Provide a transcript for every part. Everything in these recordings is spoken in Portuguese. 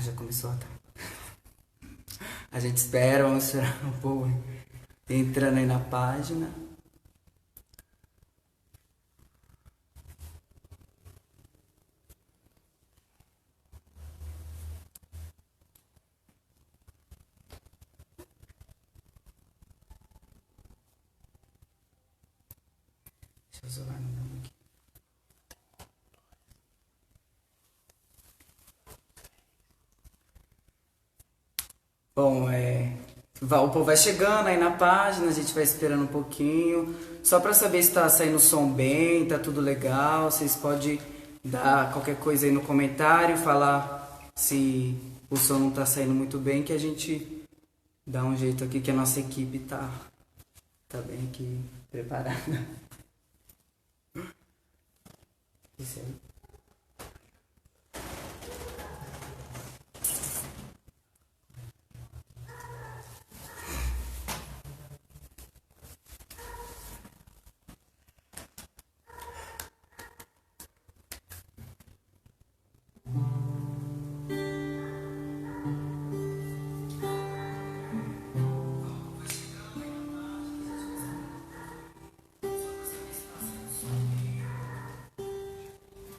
Já começou a A gente espera, vamos esperar um pouco. Entrando aí na página. Deixa eu zoar no nome aqui. Bom, o povo vai chegando aí na página, a gente vai esperando um pouquinho. Só pra saber se tá saindo o som bem, tá tudo legal. Vocês podem dar qualquer coisa aí no comentário, falar se o som não tá saindo muito bem, que a gente dá um jeito aqui, que a nossa equipe tá bem aqui preparada. Isso aí.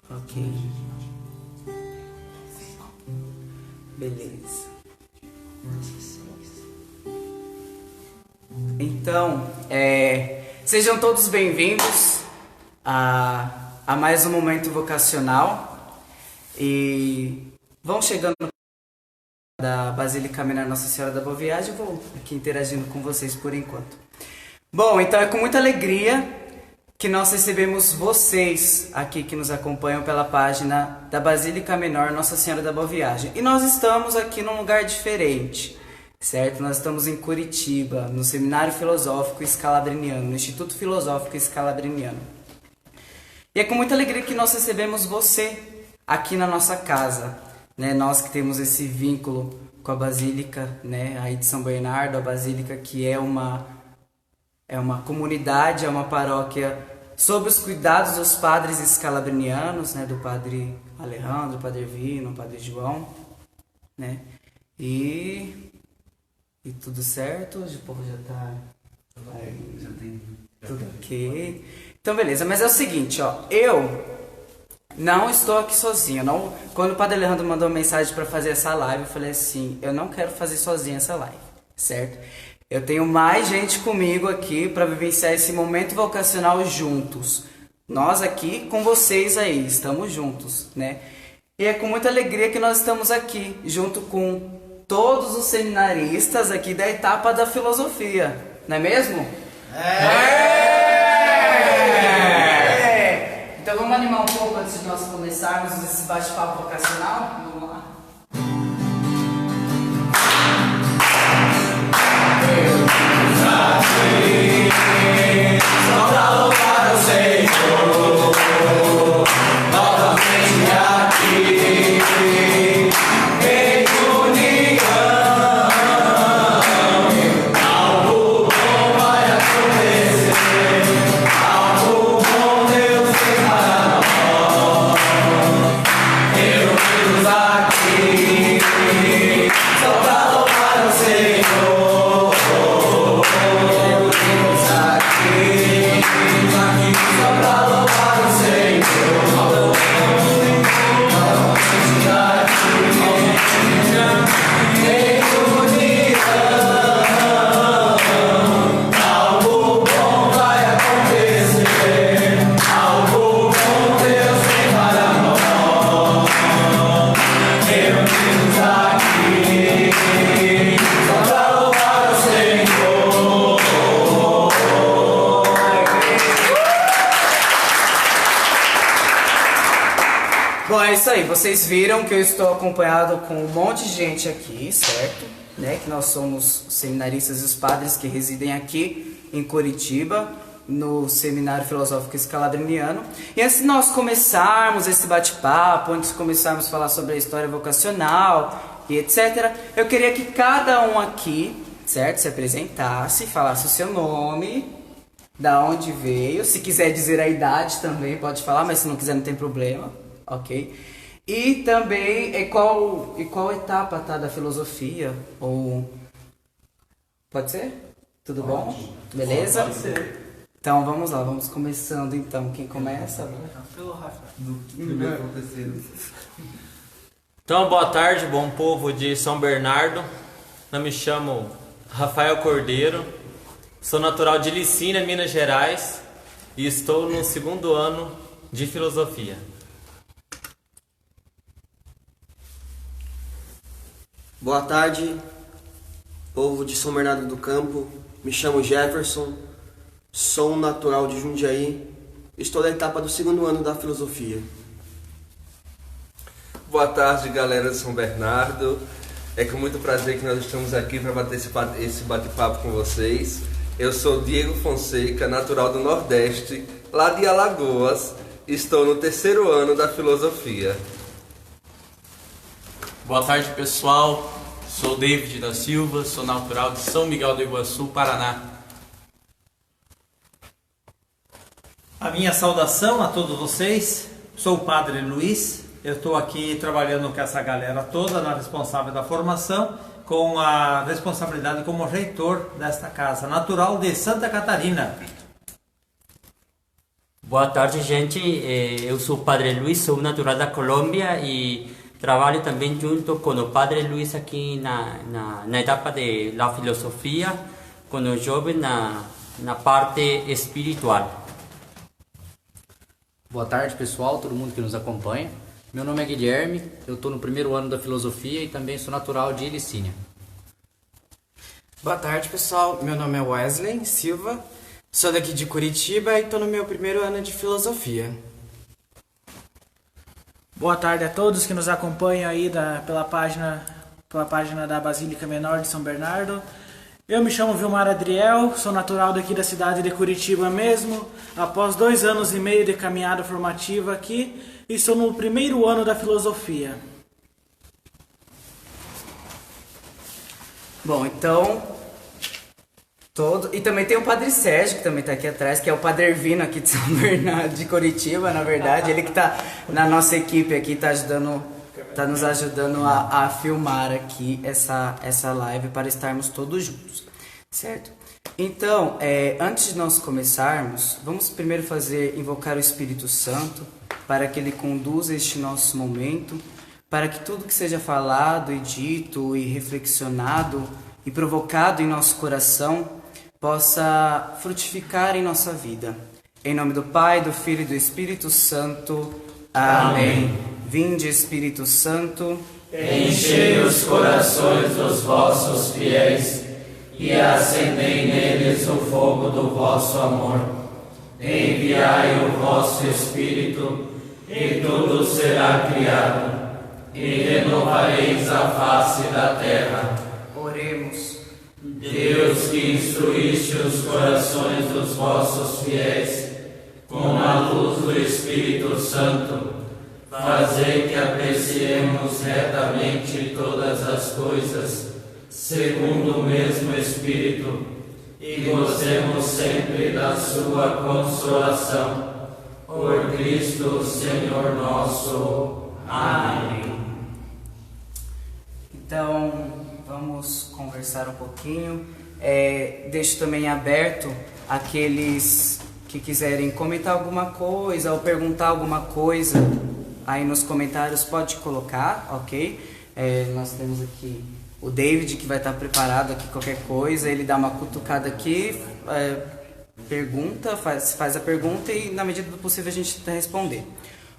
Ok. Beleza. Então, sejam todos bem-vindos a mais um momento vocacional. E vão chegando da Basílica Menor Nossa Senhora da Boa Viagem, eu vou aqui interagindo com vocês por enquanto. Bom, então é com muita alegria que nós recebemos vocês aqui que nos acompanham pela página da Basílica Menor Nossa Senhora da Boa Viagem. E nós estamos aqui num lugar diferente, certo? Nós estamos em Curitiba, no Seminário Filosófico Scalabriniano, no Instituto Filosófico Scalabriniano. E é com muita alegria que nós recebemos você aqui na nossa casa, né? Nós que temos esse vínculo com a Basílica, né? Aí de São Bernardo, a Basílica que é uma comunidade, é uma paróquia sob os cuidados dos padres escalabrinianos, né, do padre Alejandro, padre Vino, padre João, né, e tudo certo, o povo já tá aí, já tem tudo ok. Então beleza, mas é o seguinte, ó, eu não estou aqui sozinho, não. Quando o padre Alejandro mandou uma mensagem para fazer essa live, eu falei assim, eu não quero fazer sozinho essa live, certo? Eu tenho mais gente comigo aqui para vivenciar esse momento vocacional juntos. Nós aqui com vocês aí, estamos juntos, né? E é com muita alegria que nós estamos aqui, junto com todos os seminaristas aqui da etapa da filosofia, não é mesmo? Então vamos animar um pouco antes de nós começarmos esse bate-papo vocacional? Vamos lá. Só louvar o Senhor, novamente aqui, em união. Algo bom vai acontecer, algo bom Deus tem para nós. Reunidos aqui, só pra louvar o Senhor. Bom, é isso aí. Vocês viram que eu estou acompanhado com um monte de gente aqui, certo? Né? Que nós somos os seminaristas e os padres que residem aqui em Curitiba, no Seminário Filosófico Scalabriniano. E antes de nós começarmos esse bate-papo, antes de começarmos a falar sobre a história vocacional e etc., eu queria que cada um aqui, certo, se apresentasse, falasse o seu nome, da onde veio, se quiser dizer a idade também pode falar, mas se não quiser não tem problema. Ok? E também, qual etapa tá da filosofia? Ou pode ser? Tudo bom? Beleza? Pode ser. Então vamos lá, vamos começando então. Quem começa? Pelo Rafa. Do primeiro pro terceiro. Então, boa tarde, bom povo de São Bernardo. Eu me chamo Rafael Cordeiro, sou natural de Licínia, Minas Gerais, e estou no 2º ano de filosofia. Boa tarde, povo de São Bernardo do Campo. Me chamo Jefferson, sou natural de Jundiaí. Estou na etapa do 2º ano da filosofia. Boa tarde, galera de São Bernardo. É com muito prazer que nós estamos aqui para bater esse bate-papo com vocês. Eu sou Diego Fonseca, natural do Nordeste, lá de Alagoas. Estou no 3º ano da filosofia. Boa tarde, pessoal. Sou David da Silva, sou natural de São Miguel do Iguaçu, Paraná. A minha saudação a todos vocês. Sou o Padre Luiz. Eu estou aqui trabalhando com essa galera toda, na responsável da formação, com a responsabilidade como reitor desta casa, natural de Santa Catarina. Boa tarde, gente. Eu sou o Padre Luiz, sou natural da Colômbia e trabalho também junto com o Padre Luiz aqui na etapa da filosofia, com o jovem na parte espiritual. Boa tarde, pessoal, todo mundo que nos acompanha. Meu nome é Guilherme, eu estou no 1º ano da filosofia e também sou natural de Licínia. Boa tarde, pessoal. Meu nome é Wesley Silva, sou daqui de Curitiba e estou no meu 1º ano de filosofia. Boa tarde a todos que nos acompanham aí pela página da Basílica Menor de São Bernardo. Eu me chamo Vilmar Adriel, sou natural daqui da cidade de Curitiba mesmo. Após 2 anos e meio de caminhada formativa aqui, estou no 1º ano da filosofia. Bom, então e também tem o Padre Sérgio, que também está aqui atrás, que é o Padre Ervino aqui de São Bernardo, de Curitiba, na verdade. Ele que está na nossa equipe aqui, está nos ajudando a filmar aqui essa live para estarmos todos juntos, certo? Então, antes de nós começarmos, vamos primeiro invocar o Espírito Santo para que ele conduza este nosso momento, para que tudo que seja falado e dito e reflexionado e provocado em nosso coração possa frutificar em nossa vida. Em nome do Pai, do Filho e do Espírito Santo. Amém. Vinde, Espírito Santo, enchei os corações dos vossos fiéis e acendei neles o fogo do vosso amor. Enviai o vosso Espírito e tudo será criado e renovareis a face da terra. Oremos. Deus, que instruíste os corações dos vossos fiéis com a luz do Espírito Santo, fazei que apreciemos retamente todas as coisas, segundo o mesmo Espírito, e gozemos sempre da sua consolação. Por Cristo, Senhor nosso. Amém. Então, vamos conversar um pouquinho. Deixo também aberto aqueles que quiserem comentar alguma coisa ou perguntar alguma coisa aí nos comentários, pode colocar, ok? Nós temos aqui o David, que vai estar preparado aqui, qualquer coisa, ele dá uma cutucada aqui, pergunta, faz a pergunta e na medida do possível a gente tenta responder,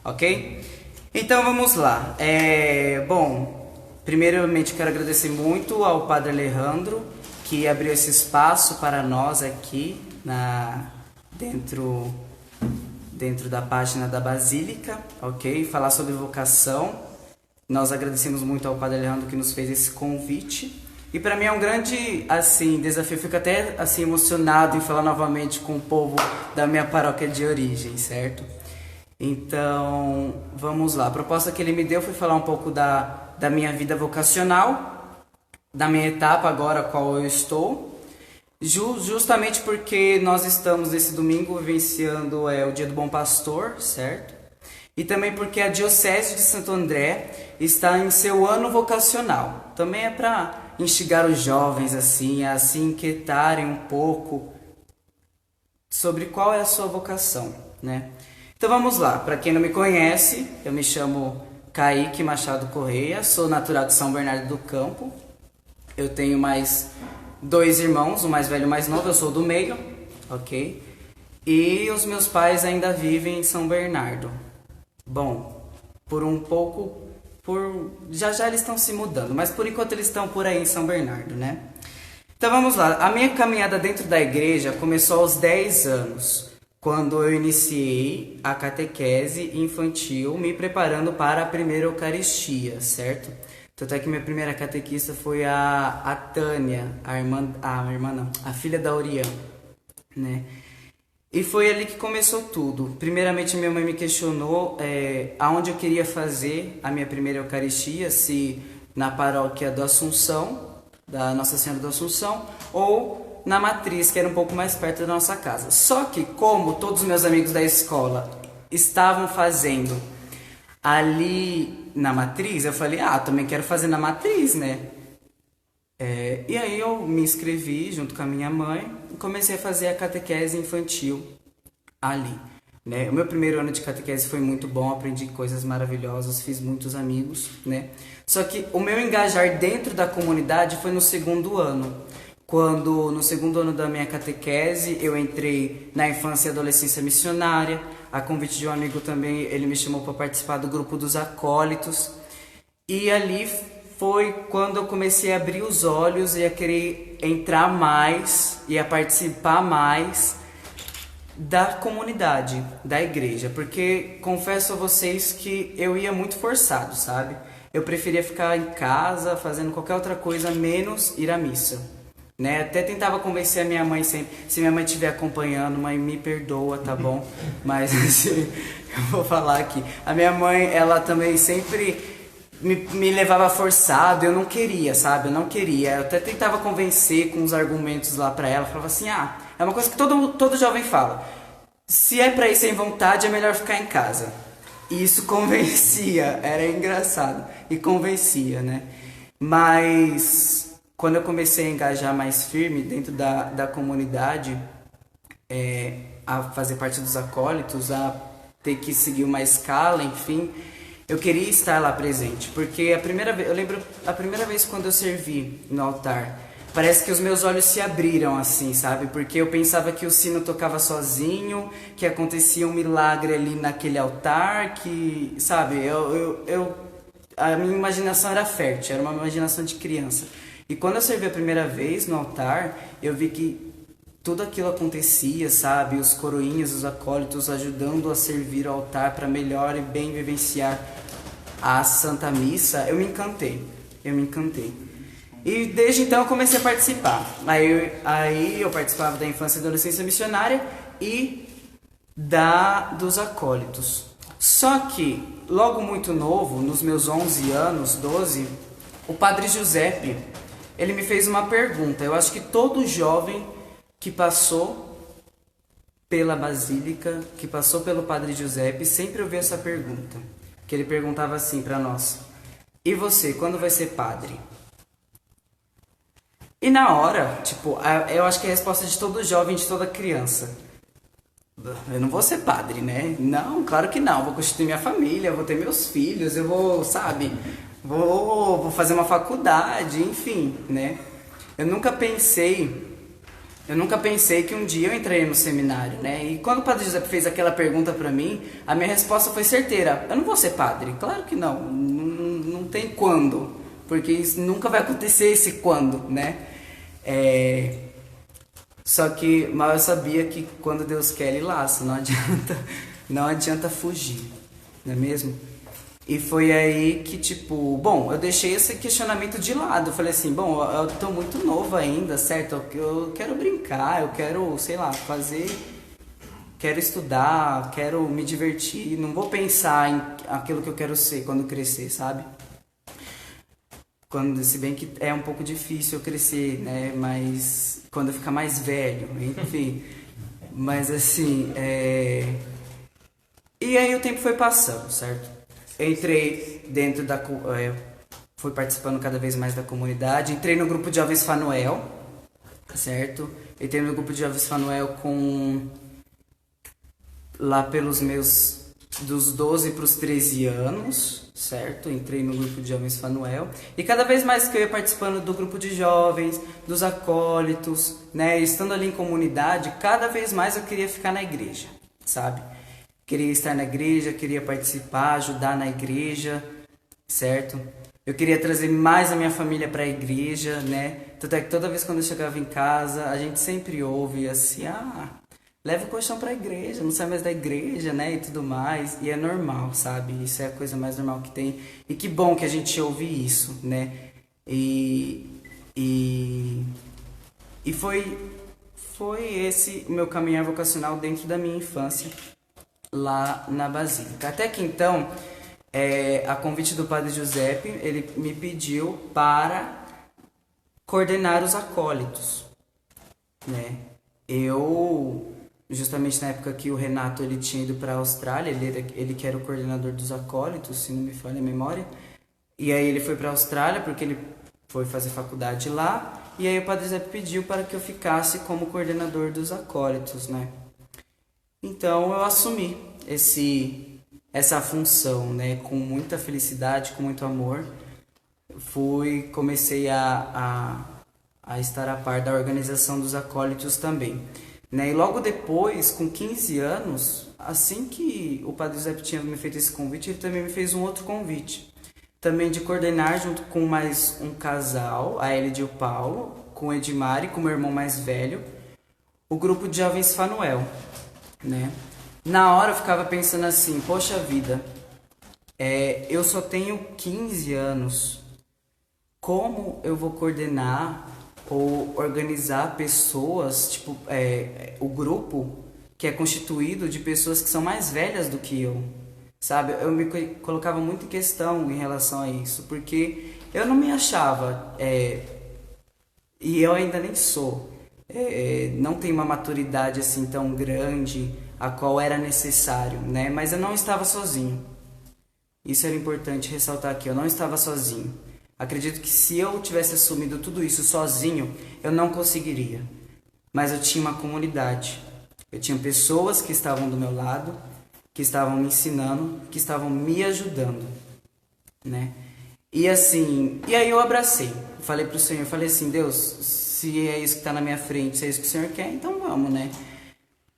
ok? Então vamos lá. Bom, primeiramente quero agradecer muito ao Padre Alejandro, que abriu esse espaço para nós aqui dentro da página da Basílica, ok? Falar sobre vocação. Nós agradecemos muito ao Padre Alejandro que nos fez esse convite. E para mim é um grande desafio. Fico até emocionado em falar novamente com o povo da minha paróquia de origem, certo? Então, vamos lá. A proposta que ele me deu foi falar um pouco da minha vida vocacional, da minha etapa agora a qual eu estou, justamente porque nós estamos esse domingo vivenciando o Dia do Bom Pastor, certo? e também porque a Diocese de Santo André está em seu ano vocacional. Também é para instigar os jovens assim, a se inquietarem um pouco sobre qual é a sua vocação, né? Então vamos lá, para quem não me conhece, eu me chamo Kaique Machado Correia, sou natural de São Bernardo do Campo. Eu tenho mais 2 irmãos, o mais velho e o mais novo, eu sou do meio, ok? E os meus pais ainda vivem em São Bernardo. Bom, já eles estão se mudando, mas por enquanto eles estão por aí em São Bernardo, né? Então vamos lá, a minha caminhada dentro da igreja começou aos 10 anos, quando eu iniciei a catequese infantil, me preparando para a primeira Eucaristia, certo? Tanto é que minha primeira catequista foi a Tânia, a filha da Oriã, né? E foi ali que começou tudo. Primeiramente, minha mãe me questionou aonde eu queria fazer a minha primeira Eucaristia, se na paróquia do Assunção, da Nossa Senhora do Assunção, ou na Matriz, que era um pouco mais perto da nossa casa. Só que, como todos os meus amigos da escola estavam fazendo ali na Matriz, eu falei, também quero fazer na Matriz, né? E aí eu me inscrevi junto com a minha mãe e comecei a fazer a catequese infantil ali, né? O meu primeiro ano de catequese foi muito bom, aprendi coisas maravilhosas, fiz muitos amigos, né? Só que o meu engajar dentro da comunidade foi no segundo ano, quando no segundo ano da minha catequese eu entrei na infância e adolescência missionária, a convite de um amigo também, ele me chamou para participar do grupo dos acólitos, e ali foi quando eu comecei a abrir os olhos e a querer entrar mais e a participar mais da comunidade, da igreja, porque confesso a vocês que eu ia muito forçado, sabe? Eu preferia ficar em casa fazendo qualquer outra coisa menos ir à missa, né? Até tentava convencer a minha mãe sempre, se minha mãe estiver acompanhando, mãe, me perdoa, tá bom? Mas assim, eu vou falar aqui, a minha mãe, ela também sempre me levava forçado, eu não queria, sabe? Eu não queria. Eu até tentava convencer com os argumentos lá pra ela. Falava assim, é uma coisa que todo jovem fala. Se é pra ir sem vontade, é melhor ficar em casa. E isso convencia, era engraçado. E convencia, né? Mas quando eu comecei a engajar mais firme dentro da comunidade, a fazer parte dos acólitos, a ter que seguir uma escala, enfim, eu queria estar lá presente, porque eu lembro a primeira vez quando eu servi no altar, parece que os meus olhos se abriram assim, sabe? Porque eu pensava que o sino tocava sozinho, que acontecia um milagre ali naquele altar, que, sabe, a minha imaginação era fértil, era uma imaginação de criança. E quando eu servi a primeira vez no altar, eu vi que tudo aquilo acontecia, sabe? Os coroinhas, os acólitos ajudando a servir ao altar para melhor e bem vivenciar a Santa Missa. Eu me encantei. E desde então eu comecei a participar. Aí eu participava da infância e adolescência missionária e dos acólitos. Só que, logo muito novo, nos meus 11 anos, 12, o Padre Giuseppe, ele me fez uma pergunta. Eu acho que todo jovem que passou pela Basílica, que passou pelo Padre Giuseppe, sempre ouviu essa pergunta. Que ele perguntava assim para nós: e você, quando vai ser padre? E na hora, eu acho que é a resposta de todo jovem, de toda criança: eu não vou ser padre, né? Não, claro que não. Vou constituir minha família, vou ter meus filhos, eu vou, sabe? Vou fazer uma faculdade, enfim, né? Eu nunca pensei que um dia eu entraria no seminário, né? E quando o Padre José fez aquela pergunta pra mim, a minha resposta foi certeira: eu não vou ser padre. Claro que não. Não tem quando. Porque isso nunca vai acontecer esse quando, né? Só que mal eu sabia que quando Deus quer, Ele laça. Não adianta fugir, não é mesmo? E foi aí que, eu deixei esse questionamento de lado. Eu falei assim, eu tô muito novo ainda, certo? Eu quero brincar, eu quero, sei lá, quero estudar, quero me divertir. Não vou pensar em aquilo que eu quero ser quando crescer, sabe? Se bem que é um pouco difícil eu crescer, né? Mas quando eu ficar mais velho, enfim. Mas assim, E aí o tempo foi passando, certo? Eu entrei dentro da... fui participando cada vez mais da comunidade. Entrei no grupo de jovens Fanuel, certo? Entrei no grupo de jovens Fanuel lá pelos meus... dos 12 para os 13 anos, certo? Entrei no grupo de jovens Fanuel. E cada vez mais que eu ia participando do grupo de jovens, dos acólitos, né? Estando ali em comunidade, cada vez mais eu queria ficar na igreja, sabe? Queria estar na igreja, queria participar, ajudar na igreja, certo? Eu queria trazer mais a minha família para a igreja, né? Tanto é que toda vez quando eu chegava em casa, a gente sempre ouve assim, leva o colchão para a igreja, não sai mais da igreja, né? E tudo mais. E é normal, sabe? Isso é a coisa mais normal que tem. E que bom que a gente ouve isso, né? E foi esse o meu caminhar vocacional dentro da minha infância, lá na Basílica. Até que então, a convite do Padre Giuseppe, ele me pediu para coordenar os acólitos, né? Justamente na época que o Renato ele tinha ido para a Austrália, ele que era o coordenador dos acólitos, se não me falha a memória, e aí ele foi para a Austrália porque ele foi fazer faculdade lá, e aí o Padre Giuseppe pediu para que eu ficasse como coordenador dos acólitos, né? Então eu assumi essa função, né, com muita felicidade, com muito amor. Comecei a estar a par da organização dos acólitos também, né? E logo depois, com 15 anos, assim que o Padre Giuseppe tinha me feito esse convite, ele também me fez um outro convite, também de coordenar junto com mais um casal, a Elide e o Paulo, com o Edmar e com o meu irmão mais velho, o grupo de jovens Fanuel, né? Na hora eu ficava pensando assim, poxa vida, eu só tenho 15 anos, como eu vou coordenar ou organizar pessoas, tipo, o grupo que é constituído de pessoas que são mais velhas do que eu, sabe? Eu me colocava muito em questão em relação a isso, porque eu não me achava, e eu ainda nem sou, não tenho uma maturidade assim tão grande, a qual era necessário, né? Mas eu não estava sozinho. Isso era importante ressaltar aqui, eu não estava sozinho. Acredito que se eu tivesse assumido tudo isso sozinho, eu não conseguiria. Mas eu tinha uma comunidade. Eu tinha pessoas que estavam do meu lado, que estavam me ensinando, que estavam me ajudando, né? E assim, e aí eu abracei. Falei pro Senhor, falei assim, Deus, se é isso que está na minha frente, se é isso que o Senhor quer, então vamos, né?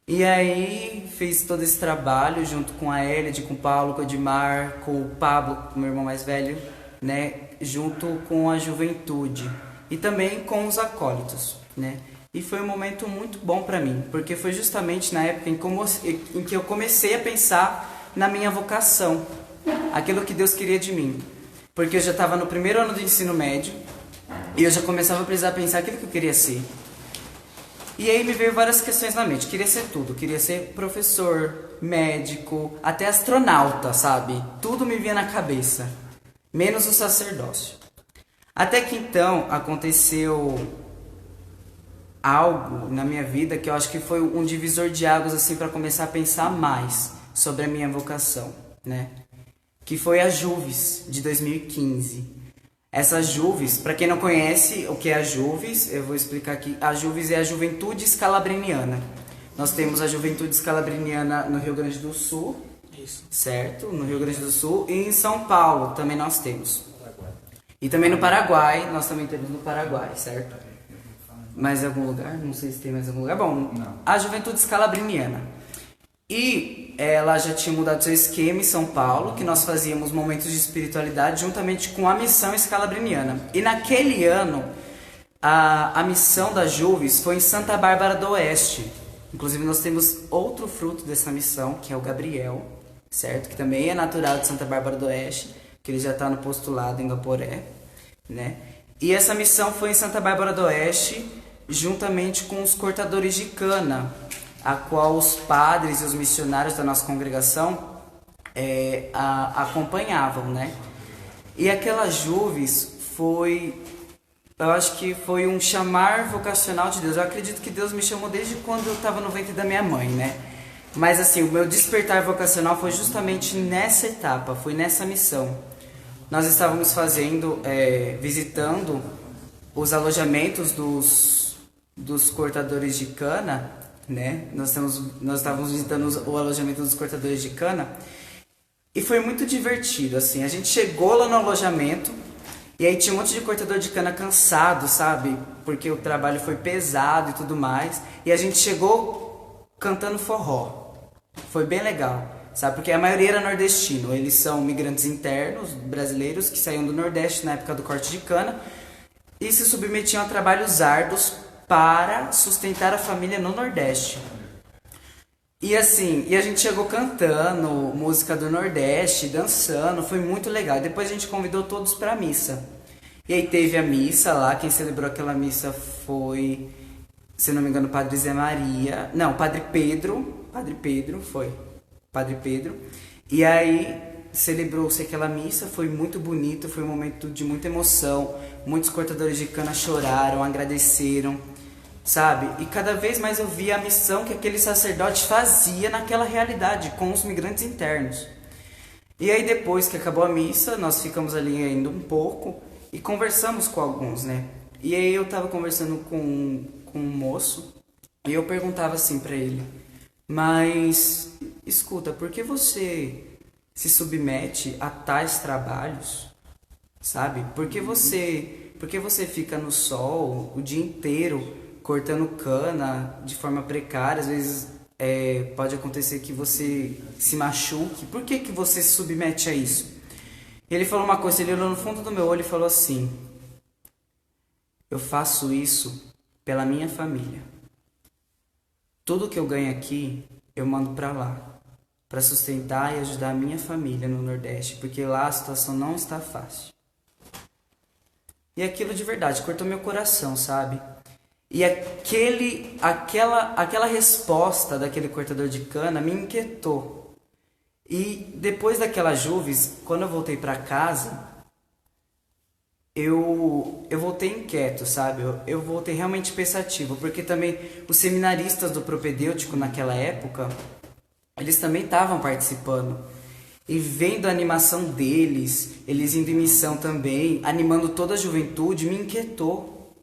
E aí fiz todo esse trabalho junto com a Elide, com o Paulo, com o Edmar, com o Pablo, o meu irmão mais velho, né? Junto com a juventude e também com os acólitos, né? E foi um momento muito bom para mim, porque foi justamente na época em que eu comecei a pensar na minha vocação, aquilo que Deus queria de mim. Porque eu já estava no primeiro ano do ensino médio e eu já começava a precisar pensar aquilo que eu queria ser. E aí me veio várias questões na mente. Queria ser tudo. Queria ser professor, médico, até astronauta, sabe? Tudo me vinha na cabeça. Menos o sacerdócio. Até que então aconteceu algo na minha vida que eu acho que foi um divisor de águas assim para começar a pensar mais sobre a minha vocação, né? Que foi a Juves de 2015. Essa Juves, para quem não conhece o que é a Juves, eu vou explicar aqui. A Juves é a Juventude Escalabriniana. Nós temos a Juventude Escalabriniana no Rio Grande do Sul, isso, certo? No Rio Grande do Sul e em São Paulo também nós temos. E também no Paraguai, nós também temos no Paraguai, certo? Mais algum lugar? Não sei se tem mais algum lugar. Bom, não. A Juventude Escalabriniana. E ela já tinha mudado seu esquema em São Paulo, que nós fazíamos momentos de espiritualidade juntamente com a missão escalabriniana. E naquele ano, a missão da Juves foi em Santa Bárbara do Oeste. Inclusive nós temos outro fruto dessa missão, que é o Gabriel, certo? Que também é natural de Santa Bárbara do Oeste, que ele já está no postulado em Gaporé, né? E essa missão foi em Santa Bárbara do Oeste, juntamente com os cortadores de cana, a qual os padres e os missionários da nossa congregação acompanhavam, né? E aquela Juves foi, eu acho que foi um chamar vocacional de Deus. Eu acredito que Deus me chamou desde quando eu estava no ventre da minha mãe, né? Mas assim, o meu despertar vocacional foi justamente nessa etapa, foi nessa missão. Nós estávamos visitando os alojamentos dos cortadores de cana, né? Nós estávamos visitando o alojamento dos cortadores de cana e foi muito divertido, assim. A gente chegou lá no alojamento e aí tinha um monte de cortador de cana cansado, sabe? Porque o trabalho foi pesado e tudo mais. E a gente chegou cantando forró. Foi bem legal, sabe? Porque a maioria era nordestino. Eles são migrantes internos, brasileiros, que saíam do Nordeste na época do corte de cana e se submetiam a trabalhos árduos para sustentar a família no Nordeste. E assim, a gente chegou cantando música do Nordeste, dançando, foi muito legal. Depois a gente convidou todos para a missa. E aí teve a missa lá, quem celebrou aquela missa foi, se não me engano, Padre Zé Maria. Não, Padre Pedro foi. Padre Pedro. E aí celebrou-se aquela missa, foi muito bonito, foi um momento de muita emoção. Muitos cortadores de cana choraram, agradeceram, sabe? E cada vez mais eu via a missão que aquele sacerdote fazia naquela realidade, com os migrantes internos. E aí depois que acabou a missa, nós ficamos ali ainda um pouco e conversamos com alguns, né? E aí eu tava conversando com um moço e eu perguntava assim pra ele: mas, escuta, por que você se submete a tais trabalhos, sabe? Por que você fica no sol o dia inteiro cortando cana de forma precária? Às vezes pode acontecer que você se machuque. Por que você se submete a isso? Ele falou uma coisa, ele olhou no fundo do meu olho e falou assim: eu faço isso pela minha família. Tudo que eu ganho aqui, eu mando pra lá, para sustentar e ajudar a minha família no Nordeste, porque lá a situação não está fácil. E aquilo de verdade cortou meu coração, sabe? E aquela resposta daquele cortador de cana me inquietou. E depois daquela Juves, quando eu voltei para casa, eu voltei inquieto, sabe? Eu voltei realmente pensativo, porque também os seminaristas do propedêutico naquela época, eles também estavam participando. E vendo a animação deles, eles indo em missão também, animando toda a juventude, me inquietou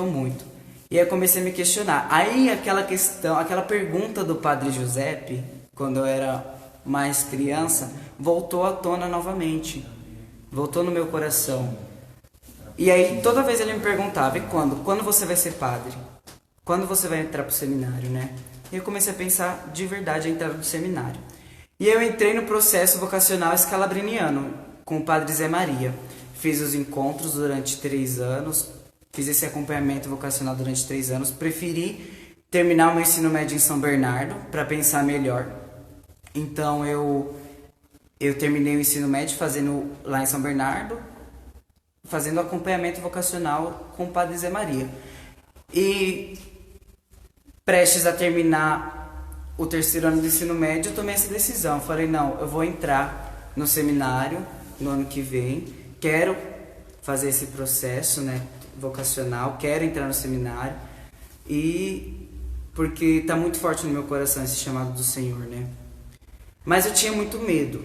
muito. E aí eu comecei a me questionar. Aí aquela pergunta do Padre Giuseppe, quando eu era mais criança, voltou à tona novamente. Voltou no meu coração. E aí toda vez ele me perguntava: e quando? Quando você vai ser padre? Quando você vai entrar pro seminário, né? E eu comecei a pensar de verdade a entrar no seminário. E eu entrei no processo vocacional escalabriniano com o Padre Zé Maria. Fiz os encontros durante 3 anos, fiz esse acompanhamento vocacional durante 3 anos. Preferi terminar o meu ensino médio em São Bernardo para pensar melhor. Então eu terminei o ensino médio fazendo lá em São Bernardo, fazendo acompanhamento vocacional com o Padre Zé Maria. E prestes a terminar o 3º ano do ensino médio, eu tomei essa decisão. Eu falei: não, eu vou entrar no seminário no ano que vem, quero fazer esse processo, né, vocacional, quero entrar no seminário, e porque está muito forte no meu coração esse chamado do Senhor, né? Mas eu tinha muito medo.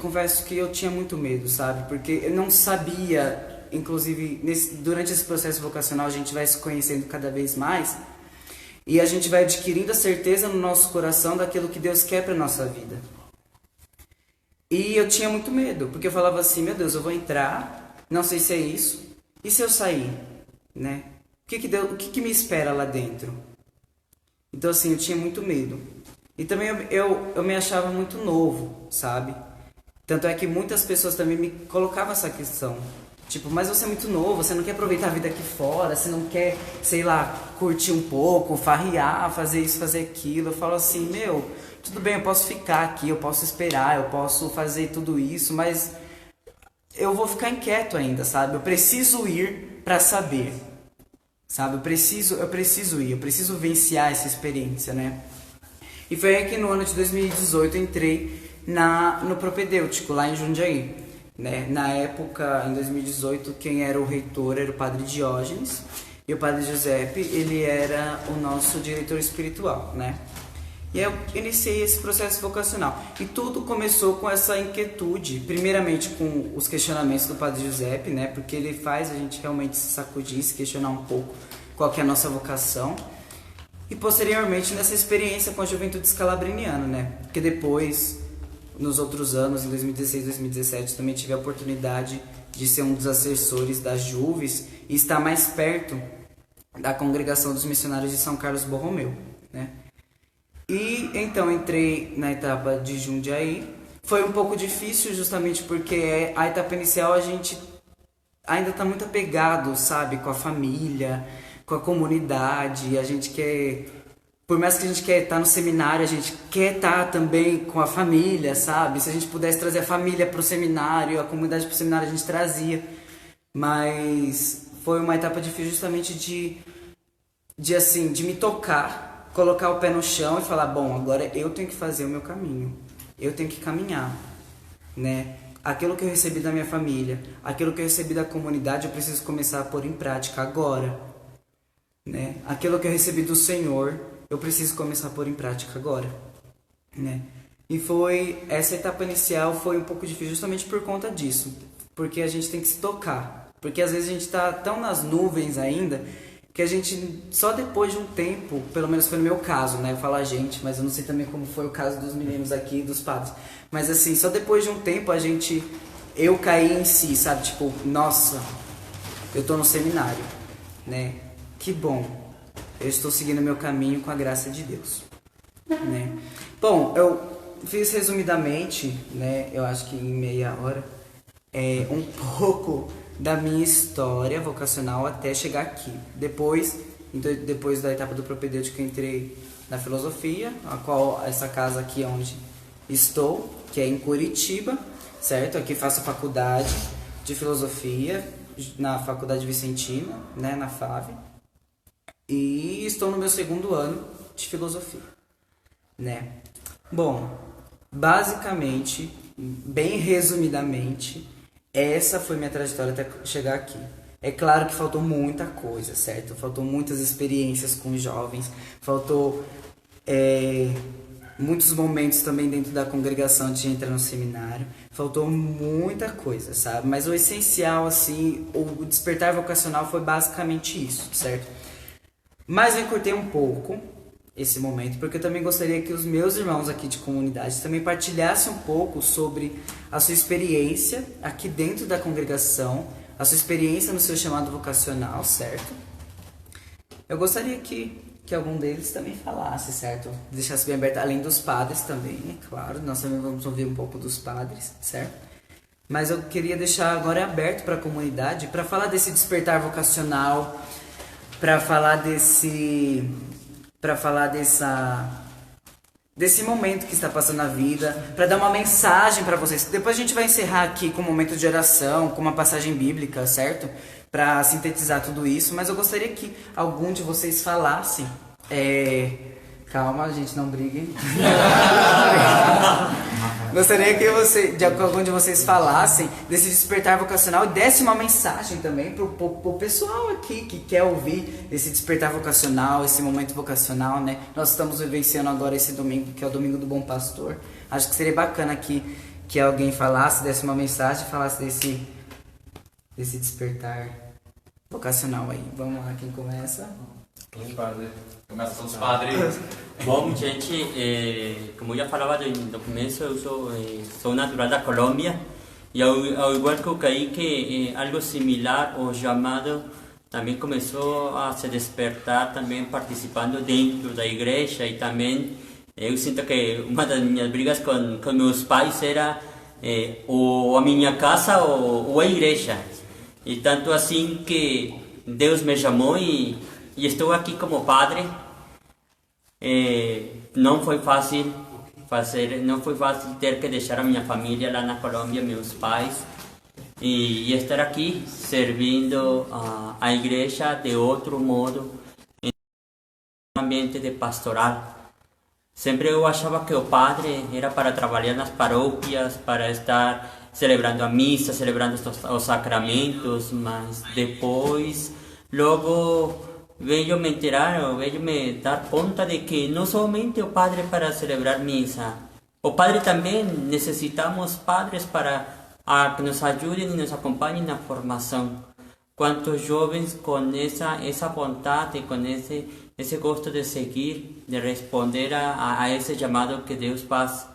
Confesso que eu tinha muito medo, sabe? Porque eu não sabia, inclusive durante esse processo vocacional a gente vai se conhecendo cada vez mais e a gente vai adquirindo a certeza no nosso coração daquilo que Deus quer para nossa vida. E eu tinha muito medo, porque eu falava assim: meu Deus, eu vou entrar, não sei se é isso, e se eu sair, né? O que me espera lá dentro? Então assim, eu tinha muito medo. E também eu me achava muito novo, sabe? Tanto é que muitas pessoas também me colocavam essa questão. Tipo, mas você é muito novo, você não quer aproveitar a vida aqui fora, você não quer, sei lá, curtir um pouco, farrear, fazer isso, fazer aquilo. Eu falo assim: meu, tudo bem, eu posso ficar aqui, eu posso esperar, eu posso fazer tudo isso, mas eu vou ficar inquieto ainda, sabe? Eu preciso ir para saber, sabe? Eu preciso ir, eu preciso vivenciar essa experiência, né? E foi aí que no ano de 2018 eu entrei no propedêutico, lá em Jundiaí, né? Na época, em 2018, quem era o reitor era o Padre Diógenes, e o Padre Giuseppe, ele era o nosso diretor espiritual, né? E aí eu iniciei esse processo vocacional. E tudo começou com essa inquietude, primeiramente com os questionamentos do Padre Giuseppe, né? Porque ele faz a gente realmente se sacudir, se questionar um pouco qual que é a nossa vocação. E posteriormente nessa experiência com a juventude scalabriniana, né? Porque depois, nos outros anos, em 2016 e 2017, também tive a oportunidade de ser um dos assessores das Juves e estar mais perto da congregação dos missionários de São Carlos Borromeu, né? E então entrei na etapa de Jundiaí. Foi um pouco difícil justamente porque a etapa inicial a gente ainda está muito apegado, sabe, com a família, com a comunidade. A gente quer, por mais que a gente quer estar no seminário, a gente quer estar também com a família, sabe? Se a gente pudesse trazer a família para o seminário, a comunidade para o seminário, a gente trazia. Mas foi uma etapa difícil justamente de me tocar, colocar o pé no chão e falar, bom, agora eu tenho que fazer o meu caminho, eu tenho que caminhar, né? Aquilo que eu recebi da minha família, aquilo que eu recebi da comunidade, eu preciso começar a pôr em prática agora, né? Aquilo que eu recebi do Senhor, eu preciso começar a pôr em prática agora, né? E essa etapa inicial foi um pouco difícil justamente por conta disso, porque a gente tem que se tocar, porque às vezes a gente está tão nas nuvens ainda, que a gente, só depois de um tempo, pelo menos foi no meu caso, né, eu falo a gente, mas eu não sei também como foi o caso dos meninos aqui e dos padres, mas assim, só depois de um tempo eu caí em si, sabe, tipo, nossa, eu tô no seminário, né, que bom, eu estou seguindo meu caminho com a graça de Deus, né. Bom, eu fiz resumidamente, né, eu acho que em meia hora, um pouco da minha história vocacional até chegar aqui. Depois da etapa do propedêutico, eu entrei na filosofia, a qual essa casa aqui é onde estou, que é em Curitiba, certo? Aqui faço faculdade de filosofia na Faculdade Vicentina, né, na FAV, e estou no meu 2º ano de filosofia, né? Bom, basicamente, bem resumidamente, essa foi minha trajetória até chegar aqui. É claro que faltou muita coisa, certo? Faltou muitas experiências com jovens, faltou muitos momentos também dentro da congregação de entrar no seminário, faltou muita coisa, sabe? Mas o essencial, assim, o despertar vocacional foi basicamente isso, certo? Mas eu encurtei um pouco esse momento, porque eu também gostaria que os meus irmãos aqui de comunidade também partilhassem um pouco sobre a sua experiência aqui dentro da congregação, a sua experiência no seu chamado vocacional, certo? Eu gostaria que algum deles também falasse, certo? Deixasse bem aberto, além dos padres também, é claro, nós também vamos ouvir um pouco dos padres, certo? Mas eu queria deixar agora aberto para a comunidade, para falar desse despertar vocacional, para falar desse momento que está passando na vida, para dar uma mensagem para vocês. Depois a gente vai encerrar aqui com um momento de oração, com uma passagem bíblica, certo? Para sintetizar tudo isso, mas eu gostaria que algum de vocês falasse. Calma, gente, não briguem. Gostaria que algum de vocês falassem desse despertar vocacional e desse uma mensagem também pro pessoal aqui que quer ouvir esse despertar vocacional, esse momento vocacional, né? Nós estamos vivenciando agora esse domingo, que é o Domingo do Bom Pastor. Acho que seria bacana que alguém falasse, desse uma mensagem, falasse desse despertar vocacional aí. Vamos lá, quem começa? Começa com os padres. Bom, gente, como eu já falava no começo, eu sou natural da Colômbia e ao igual que o Kaique, algo similar, o chamado também começou a se despertar também participando dentro da igreja e também eu sinto que uma das minhas brigas com meus pais era ou a minha casa ou a igreja. E tanto assim que Deus me chamou e estou aqui como padre. Não foi fácil ter que deixar a minha família lá na Colômbia, meus pais, e estar aqui servindo a igreja de outro modo, em um ambiente de pastoral. Sempre eu achava que o padre era para trabalhar nas paróquias, para estar celebrando a missa, celebrando os sacramentos, mas depois, logo veio me enterar, ou veio me dar conta de que não somente o padre para celebrar missa, o padre também necessitamos padres para que nos ajudem e nos acompanhem na formação. Quantos jovens com essa vontade, com esse gosto de seguir, de responder a esse chamado que Deus faz.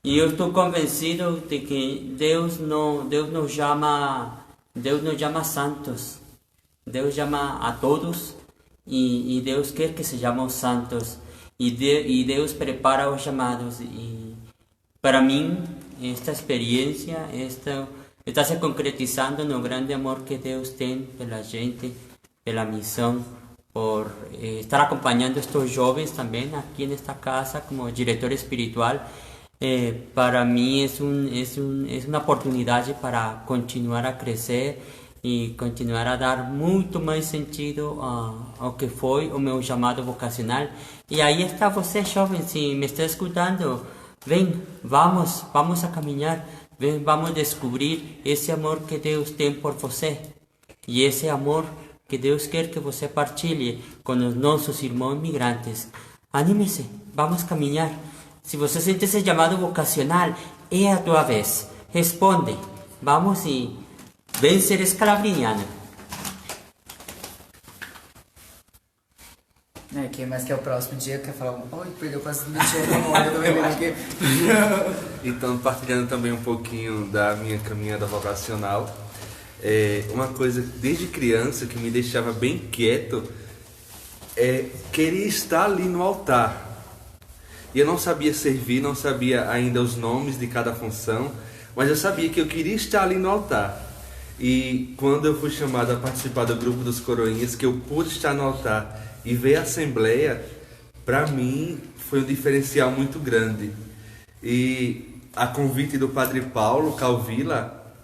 E eu estou convencido de que Deus nos chama santos. Deus chama a todos e Deus quer que sejamos santos. E Deus prepara os chamados. E para mim, esta experiência está se concretizando no grande amor que Deus tem pela gente, pela missão, por estar acompanhando estes jovens também aqui nesta casa como diretor espiritual. Para mim é uma oportunidade para continuar a crescer e continuar a dar muito mais sentido ao que foi o meu chamado vocacional. E aí está você, jovem, se me está escutando, vem, vamos a caminhar, vem, vamos descobrir esse amor que Deus tem por você e esse amor que Deus quer que você partilhe com os nossos irmãos migrantes. Anime-se, vamos caminhar. Se você sente esse chamado vocacional, é a tua vez. Responde. Vamos e vem ser escalabriniano. Quem mais quer o próximo dia quer falar? Oi, perdeu quase 20 anos na memória do bebê aqui. Então, partilhando também um pouquinho da minha caminhada vocacional, uma coisa desde criança que me deixava bem quieto queria estar ali no altar. E eu não sabia servir, não sabia ainda os nomes de cada função, mas eu sabia que eu queria estar ali no altar. E quando eu fui chamado a participar do grupo dos coroinhas, que eu pude estar no altar e ver a assembleia, para mim foi um diferencial muito grande. E a convite do Padre Paulo Calvila,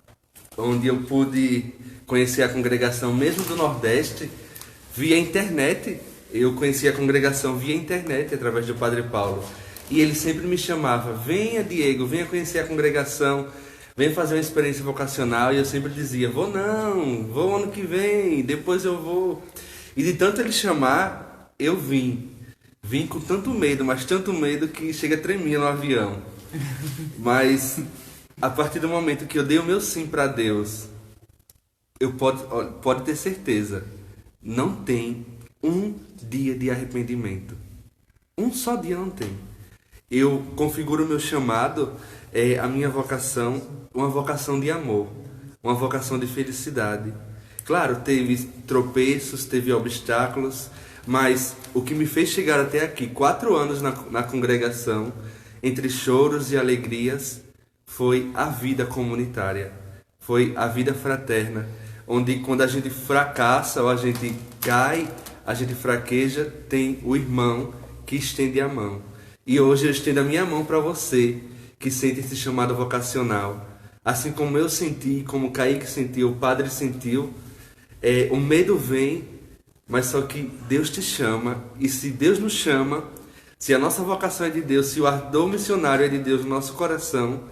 onde eu pude conhecer a congregação mesmo do Nordeste, via internet. Eu conheci a congregação via internet, através do Padre Paulo. E ele sempre me chamava, venha Diego, venha conhecer a congregação, venha fazer uma experiência vocacional. E eu sempre dizia, vou ano que vem, depois eu vou. E de tanto ele chamar, eu vim. Vim com tanto medo, mas tanto medo que chega a tremer no avião. Mas a partir do momento que eu dei o meu sim para Deus, pode ter certeza, não tem um dia de arrependimento. Um só dia não tem. Eu configuro o meu chamado, a minha vocação, uma vocação de amor, uma vocação de felicidade. Claro, teve tropeços, teve obstáculos, mas o que me fez chegar até aqui, 4 anos na congregação, entre choros e alegrias, foi a vida comunitária, foi a vida fraterna, onde quando a gente fracassa ou a gente cai, a gente fraqueja, tem o irmão que estende a mão. E hoje eu estendo a minha mão para você que sente esse chamado vocacional. Assim como eu senti, como Kaique sentiu, o Padre sentiu, o medo vem, mas só que Deus te chama. E se Deus nos chama, se a nossa vocação é de Deus, se o ardor missionário é de Deus no nosso coração,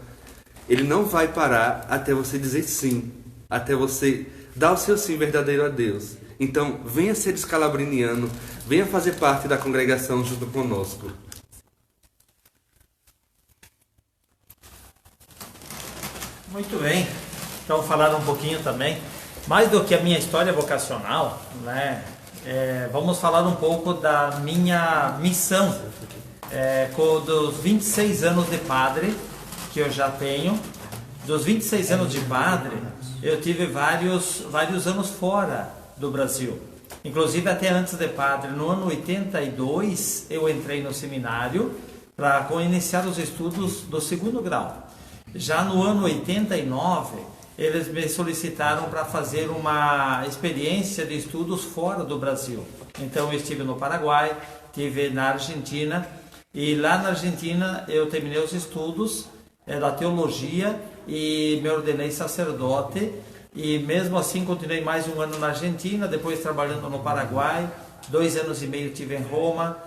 Ele não vai parar até você dizer sim, até você dar o seu sim verdadeiro a Deus. Então, venha ser escalabriniano, venha fazer parte da congregação junto conosco. Muito bem. Então, falar um pouquinho também, mais do que a minha história vocacional, né? Vamos falar um pouco da minha missão, dos 26 anos de padre que eu já tenho. Dos 26 anos de padre, eu tive vários anos fora do Brasil. Inclusive até antes de padre, no ano 82, eu entrei no seminário para iniciar os estudos do 2º grau. Já no ano 89, eles me solicitaram para fazer uma experiência de estudos fora do Brasil. Então eu estive no Paraguai, estive na Argentina, e lá na Argentina eu terminei os estudos da teologia e me ordenei sacerdote. E mesmo assim continuei mais um ano na Argentina, depois trabalhando no Paraguai, 2 anos e meio estive em Roma,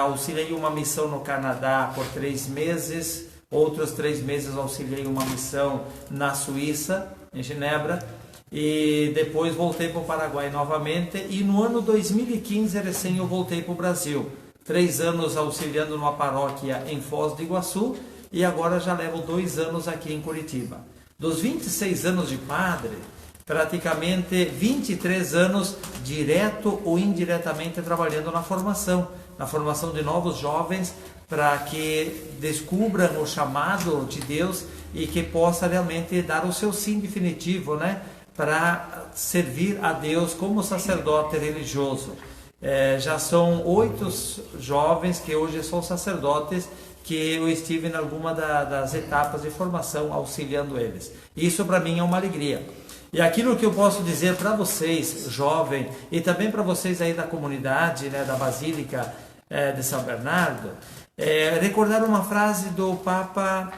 auxiliei uma missão no Canadá por 3 meses, outros 3 meses auxiliei uma missão na Suíça, em Genebra, e depois voltei para o Paraguai novamente, e no ano 2015 recém eu voltei para o Brasil. 3 anos auxiliando numa paróquia em Foz do Iguaçu, e agora já levo 2 anos aqui em Curitiba. Dos 26 anos de padre, praticamente 23 anos direto ou indiretamente trabalhando na formação de novos jovens, para que descubram o chamado de Deus e que possa realmente dar o seu sim definitivo, né, para servir a Deus como sacerdote religioso. Já são 8 jovens que hoje são sacerdotes, que eu estive em alguma das etapas de formação auxiliando eles. Isso para mim é uma alegria. E aquilo que eu posso dizer para vocês, jovem, e também para vocês aí da comunidade, né, da Basílica de São Bernardo, recordar uma frase do Papa,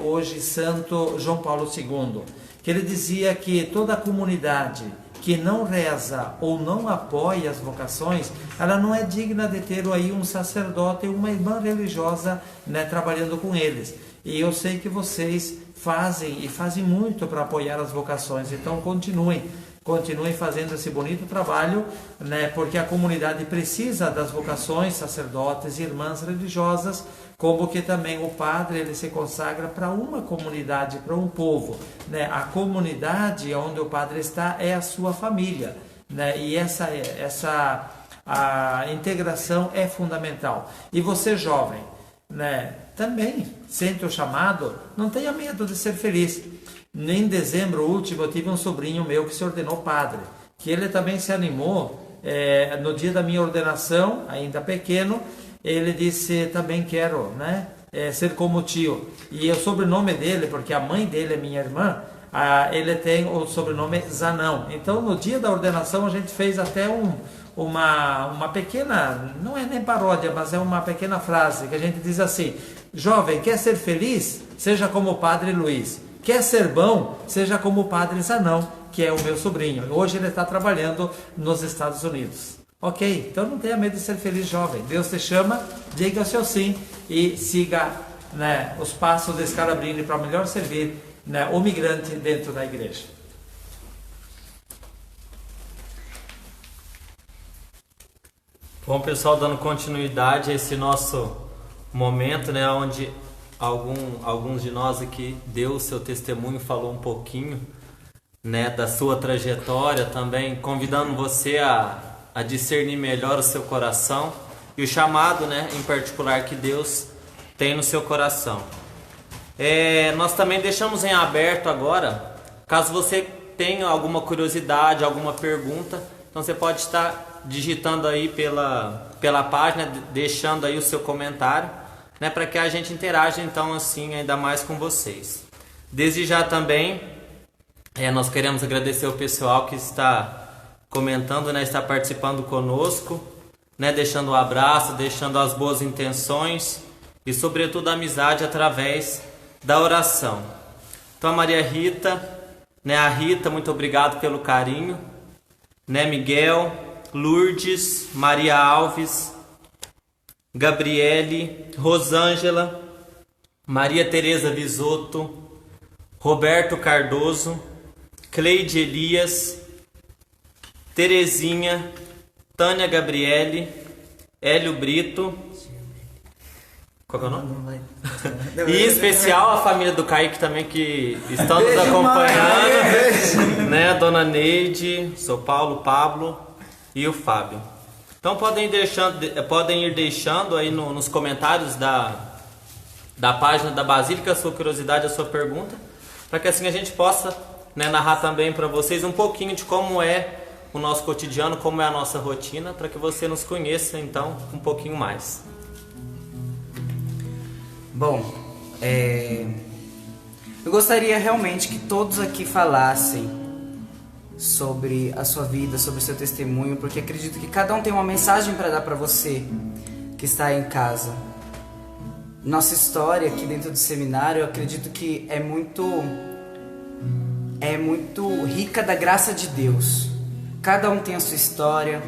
hoje Santo João Paulo II, que ele dizia que toda a comunidade que não reza ou não apoia as vocações, ela não é digna de ter aí um sacerdote ou uma irmã religiosa, né, trabalhando com eles. E eu sei que vocês fazem muito para apoiar as vocações, então continuem fazendo esse bonito trabalho, né, porque a comunidade precisa das vocações, sacerdotes e irmãs religiosas, como que também o padre ele se consagra para uma comunidade, para um povo, né? A comunidade onde o padre está é a sua família, né? E a integração é fundamental. E você, jovem, né, também sente o chamado, não tenha medo de ser feliz. Em dezembro último eu tive um sobrinho meu que se ordenou padre, que ele também se animou, no dia da minha ordenação, ainda pequeno, ele disse, também quero, né, ser como o tio. E o sobrenome dele, porque a mãe dele é minha irmã, ele tem o sobrenome Zanão. Então no dia da ordenação a gente fez até uma pequena, não é nem paródia, mas é uma pequena frase, que a gente diz assim: jovem, quer ser feliz? Seja como o Padre Luiz. Quer ser bom? Seja como o Padre Zanão, que é o meu sobrinho. Hoje ele está trabalhando nos Estados Unidos. Ok? Então não tenha medo de ser feliz, jovem. Deus te chama, diga o seu sim e siga, né, os passos de Scalabrini para melhor servir, né, o migrante dentro da igreja. Bom, pessoal, dando continuidade a esse nosso momento, né, onde alguns de nós aqui deu o seu testemunho, falou um pouquinho, né, da sua trajetória, também convidando você a discernir melhor o seu coração e o chamado, né, em particular que Deus tem no seu coração. Nós também deixamos em aberto agora, caso você tenha alguma curiosidade, alguma pergunta, então você pode estar digitando aí pela página, deixando aí o seu comentário, né, para que a gente interaja então assim ainda mais com vocês. Desde já também nós queremos agradecer o pessoal que está comentando, né, está participando conosco, né, deixando um abraço, deixando as boas intenções e sobretudo a amizade através da oração. Então a Maria Rita, né, a Rita, muito obrigado pelo carinho, né, Miguel, Lourdes, Maria Alves, Gabriele, Rosângela, Maria Tereza Visotto, Roberto Cardoso, Cleide Elias, Terezinha, Tânia Gabriele, Hélio Brito, qual é o nome? E em especial a família do Kaique também, que estão nos acompanhando, né? Dona Neide, seu Paulo, Pablo e o Fábio. Então podem ir deixando aí nos comentários da página da Basílica a sua curiosidade, a sua pergunta, para que assim a gente possa, né, narrar também para vocês um pouquinho de como é o nosso cotidiano, como é a nossa rotina, para que você nos conheça então um pouquinho mais. Bom, eu gostaria realmente que todos aqui falassem sobre a sua vida, sobre o seu testemunho, porque acredito que cada um tem uma mensagem para dar para você que está aí em casa. Nossa história aqui dentro do seminário, eu acredito que é muito rica da graça de Deus. Cada um tem a sua história,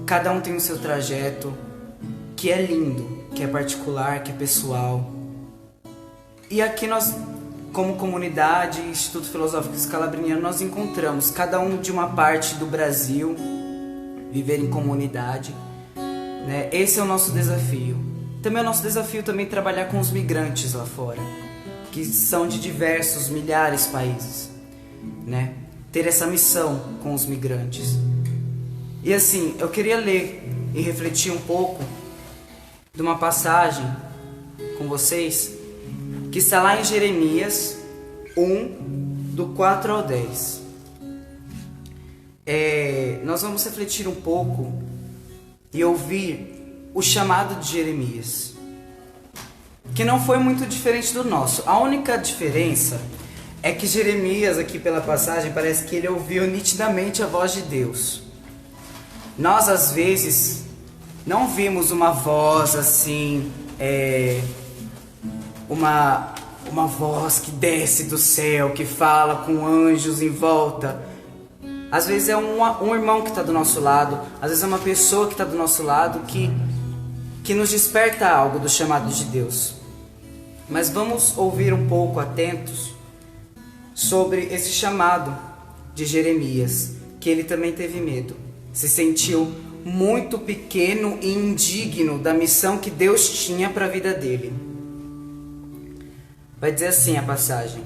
cada um tem o seu trajeto, que é lindo, que é particular, que é pessoal. E aqui nós como comunidade Instituto Filosófico Scalabriniano, nós encontramos cada um de uma parte do Brasil, viver em comunidade, né? Esse é o nosso desafio. Também é o nosso desafio também trabalhar com os migrantes lá fora, que são de diversos, milhares de países, né? Ter essa missão com os migrantes. E assim, eu queria ler e refletir um pouco de uma passagem com vocês, que está lá em Jeremias 1, do 4 ao 10. Nós vamos refletir um pouco e ouvir o chamado de Jeremias, que não foi muito diferente do nosso. A única diferença é que Jeremias, aqui pela passagem, parece que ele ouviu nitidamente a voz de Deus. Nós, às vezes, não vimos uma voz assim, uma voz que desce do céu, que fala com anjos em volta. Às vezes é um irmão que está do nosso lado, às vezes é uma pessoa que está do nosso lado que nos desperta algo do chamado de Deus. Mas vamos ouvir um pouco atentos sobre esse chamado de Jeremias, que ele também teve medo, se sentiu muito pequeno e indigno da missão que Deus tinha para a vida dele. Vai dizer assim a passagem: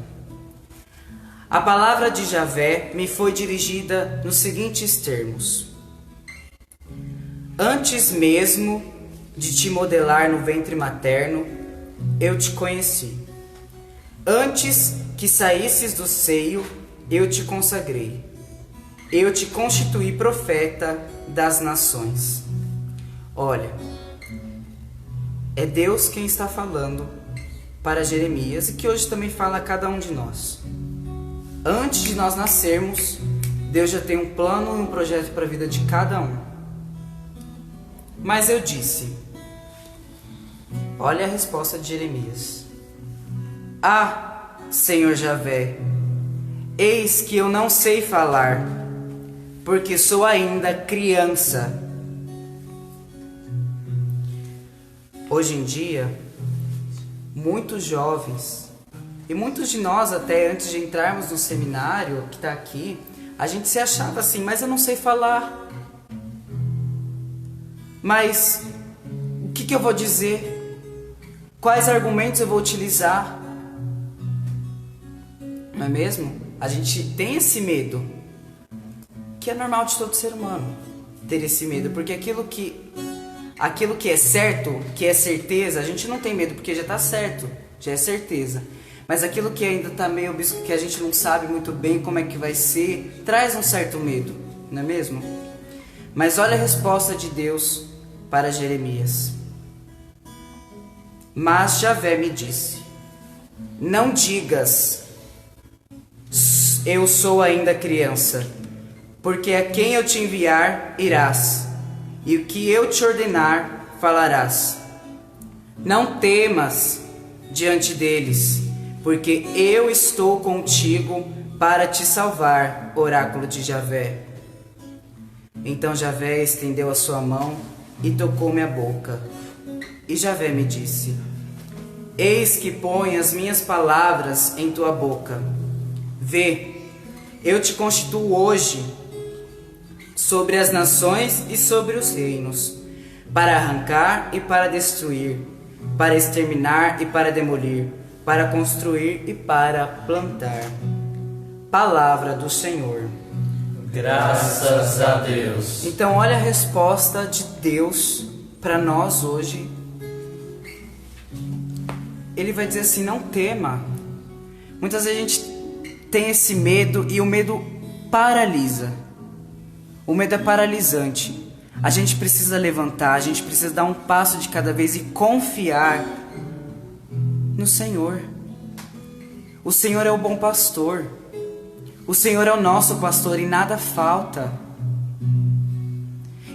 a palavra de Javé me foi dirigida nos seguintes termos: antes mesmo de te modelar no ventre materno, eu te conheci. Antes que saísses do seio, eu te consagrei. Eu te constituí profeta das nações. Olha, é Deus quem está falando para Jeremias e que hoje também fala a cada um de nós. Antes de nós nascermos, Deus já tem um plano e um projeto para a vida de cada um. Mas eu disse, olha a resposta de Jeremias: ah, Senhor Javé, eis que eu não sei falar, porque sou ainda criança. Hoje em dia, muitos jovens, e muitos de nós até antes de entrarmos no seminário que está aqui, a gente se achava assim, mas eu não sei falar. Mas o que eu vou dizer? Quais argumentos eu vou utilizar? Não é mesmo? A gente tem esse medo, que é normal de todo ser humano ter esse medo, porque aquilo que é certo, que é certeza, a gente não tem medo porque já está certo, já é certeza. Mas aquilo que ainda está meio obscuro, que a gente não sabe muito bem como é que vai ser, traz um certo medo, não é mesmo? Mas olha a resposta de Deus para Jeremias: mas Javé me disse, não digas, eu sou ainda criança, porque a quem eu te enviar, irás, e o que eu te ordenar, falarás. Não temas diante deles, porque eu estou contigo para te salvar, oráculo de Javé. Então Javé estendeu a sua mão e tocou minha boca. E Javé me disse, eis que ponho as minhas palavras em tua boca. Vê, eu te constituo hoje sobre as nações e sobre os reinos, para arrancar e para destruir, para exterminar e para demolir, para construir e para plantar. Palavra do Senhor. Graças a Deus. Então olha a resposta de Deus para nós hoje. Ele vai dizer assim, não tema. Muitas vezes a gente tem esse medo e o medo paralisa. O medo é paralisante. A gente precisa levantar, a gente precisa dar um passo de cada vez e confiar no Senhor. O Senhor é o bom pastor. O Senhor é o nosso pastor e nada falta.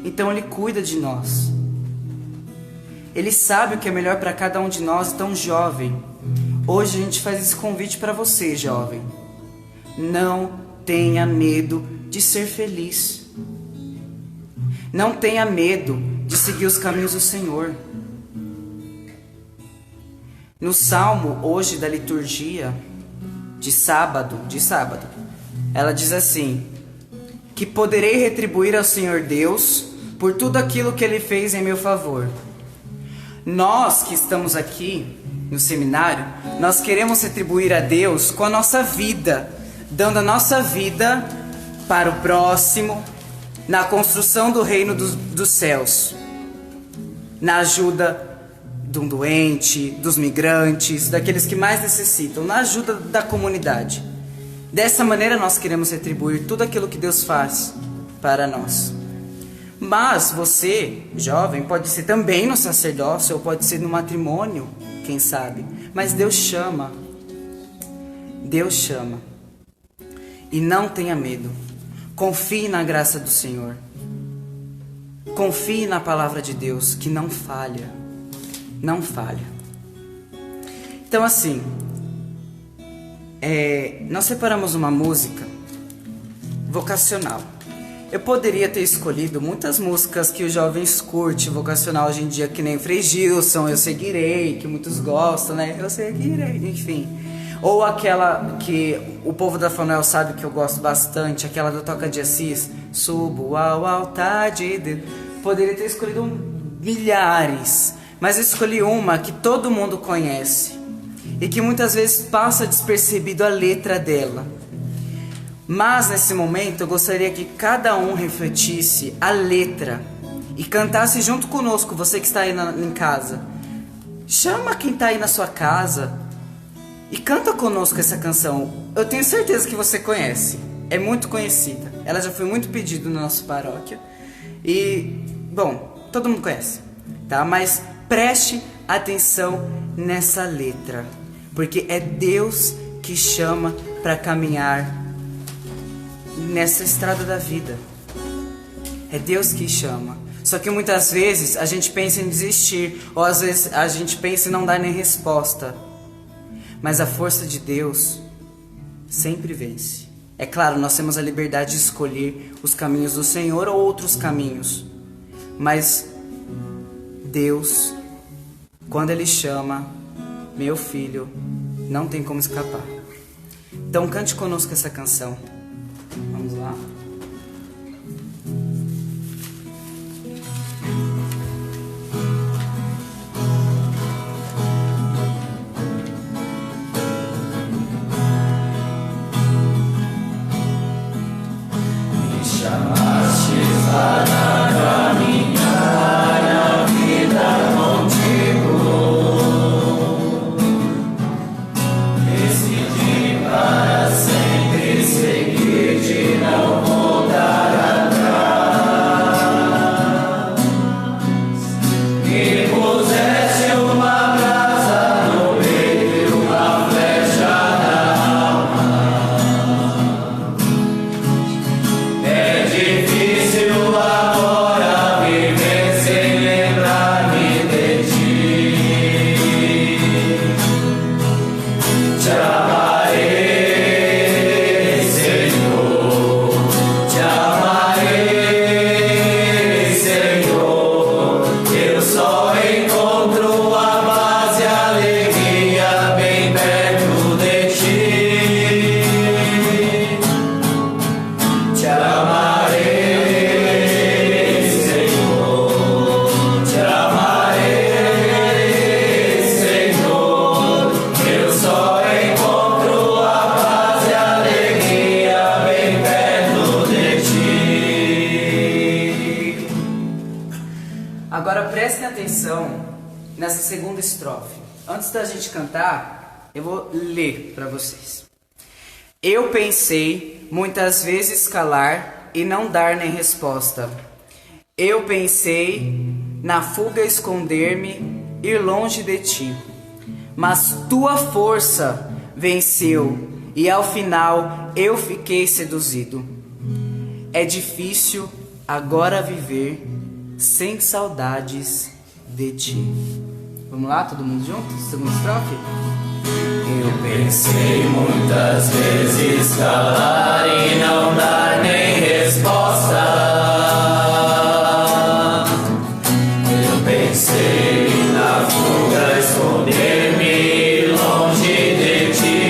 Então Ele cuida de nós. Ele sabe o que é melhor para cada um de nós. Então, jovem, hoje a gente faz esse convite para você, jovem. Não tenha medo de ser feliz. Não tenha medo de seguir os caminhos do Senhor. No salmo hoje da liturgia, de sábado. Ela diz assim: que poderei retribuir ao Senhor Deus por tudo aquilo que Ele fez em meu favor. Nós que estamos aqui no seminário, nós queremos retribuir a Deus com a nossa vida, dando a nossa vida para o próximo, na construção do reino dos céus, na ajuda de um doente, dos migrantes, daqueles que mais necessitam, na ajuda da comunidade. Dessa maneira nós queremos retribuir tudo aquilo que Deus faz para nós. Mas você, jovem, pode ser também no sacerdócio, ou pode ser no matrimônio, quem sabe. Mas Deus chama. Deus chama. E não tenha medo. Confie na graça do Senhor. Confie na palavra de Deus, que não falha. Não falha. Então assim, nós separamos uma música vocacional. Eu poderia ter escolhido muitas músicas que os jovens curtem vocacional hoje em dia, que nem Frei Gilson, Eu Seguirei, que muitos gostam, né? Eu seguirei, enfim. Ou aquela que o povo da Fanuel sabe que eu gosto bastante, aquela do Toca de Assis, Subo ao altar de Deus. Poderia ter escolhido milhares, mas eu escolhi uma que todo mundo conhece e que muitas vezes passa despercebido a letra dela. Mas nesse momento eu gostaria que cada um refletisse a letra e cantasse junto conosco, você que está aí em casa. Chama quem está aí na sua casa e canta conosco essa canção. Eu tenho certeza que você conhece, é muito conhecida. Ela já foi muito pedida na nossa paróquia e, bom, todo mundo conhece, tá? Mas preste atenção nessa letra, porque é Deus que chama para caminhar nessa estrada da vida. É Deus que chama. Só que muitas vezes a gente pensa em desistir, ou às vezes a gente pensa em não dar nem resposta. Mas a força de Deus sempre vence. É claro, nós temos a liberdade de escolher os caminhos do Senhor ou outros caminhos. Mas Deus, quando Ele chama, meu filho, não tem como escapar. Então cante conosco essa canção. Vamos lá. Me chamaste para caminhar a vida contigo. Decidi para sempre seguir, de não voltar atrás. Me puseste uma brasa no peito e uma flecha na alma. É difícil agora viver sem lembrar-me de ti. Te amarei, Agora prestem atenção nessa segunda estrofe. Antes da gente cantar, eu vou ler para vocês. Eu pensei muitas vezes calar e não dar nem resposta. Eu pensei na fuga esconder-me, ir longe de ti. Mas tua força venceu e ao final eu fiquei seduzido. É difícil agora viver sem saudades de ti. Vamos lá, todo mundo junto? Segunda estrofe. Eu pensei muitas vezes calar e não dar nem resposta. Eu pensei na fuga esconder-me longe de ti.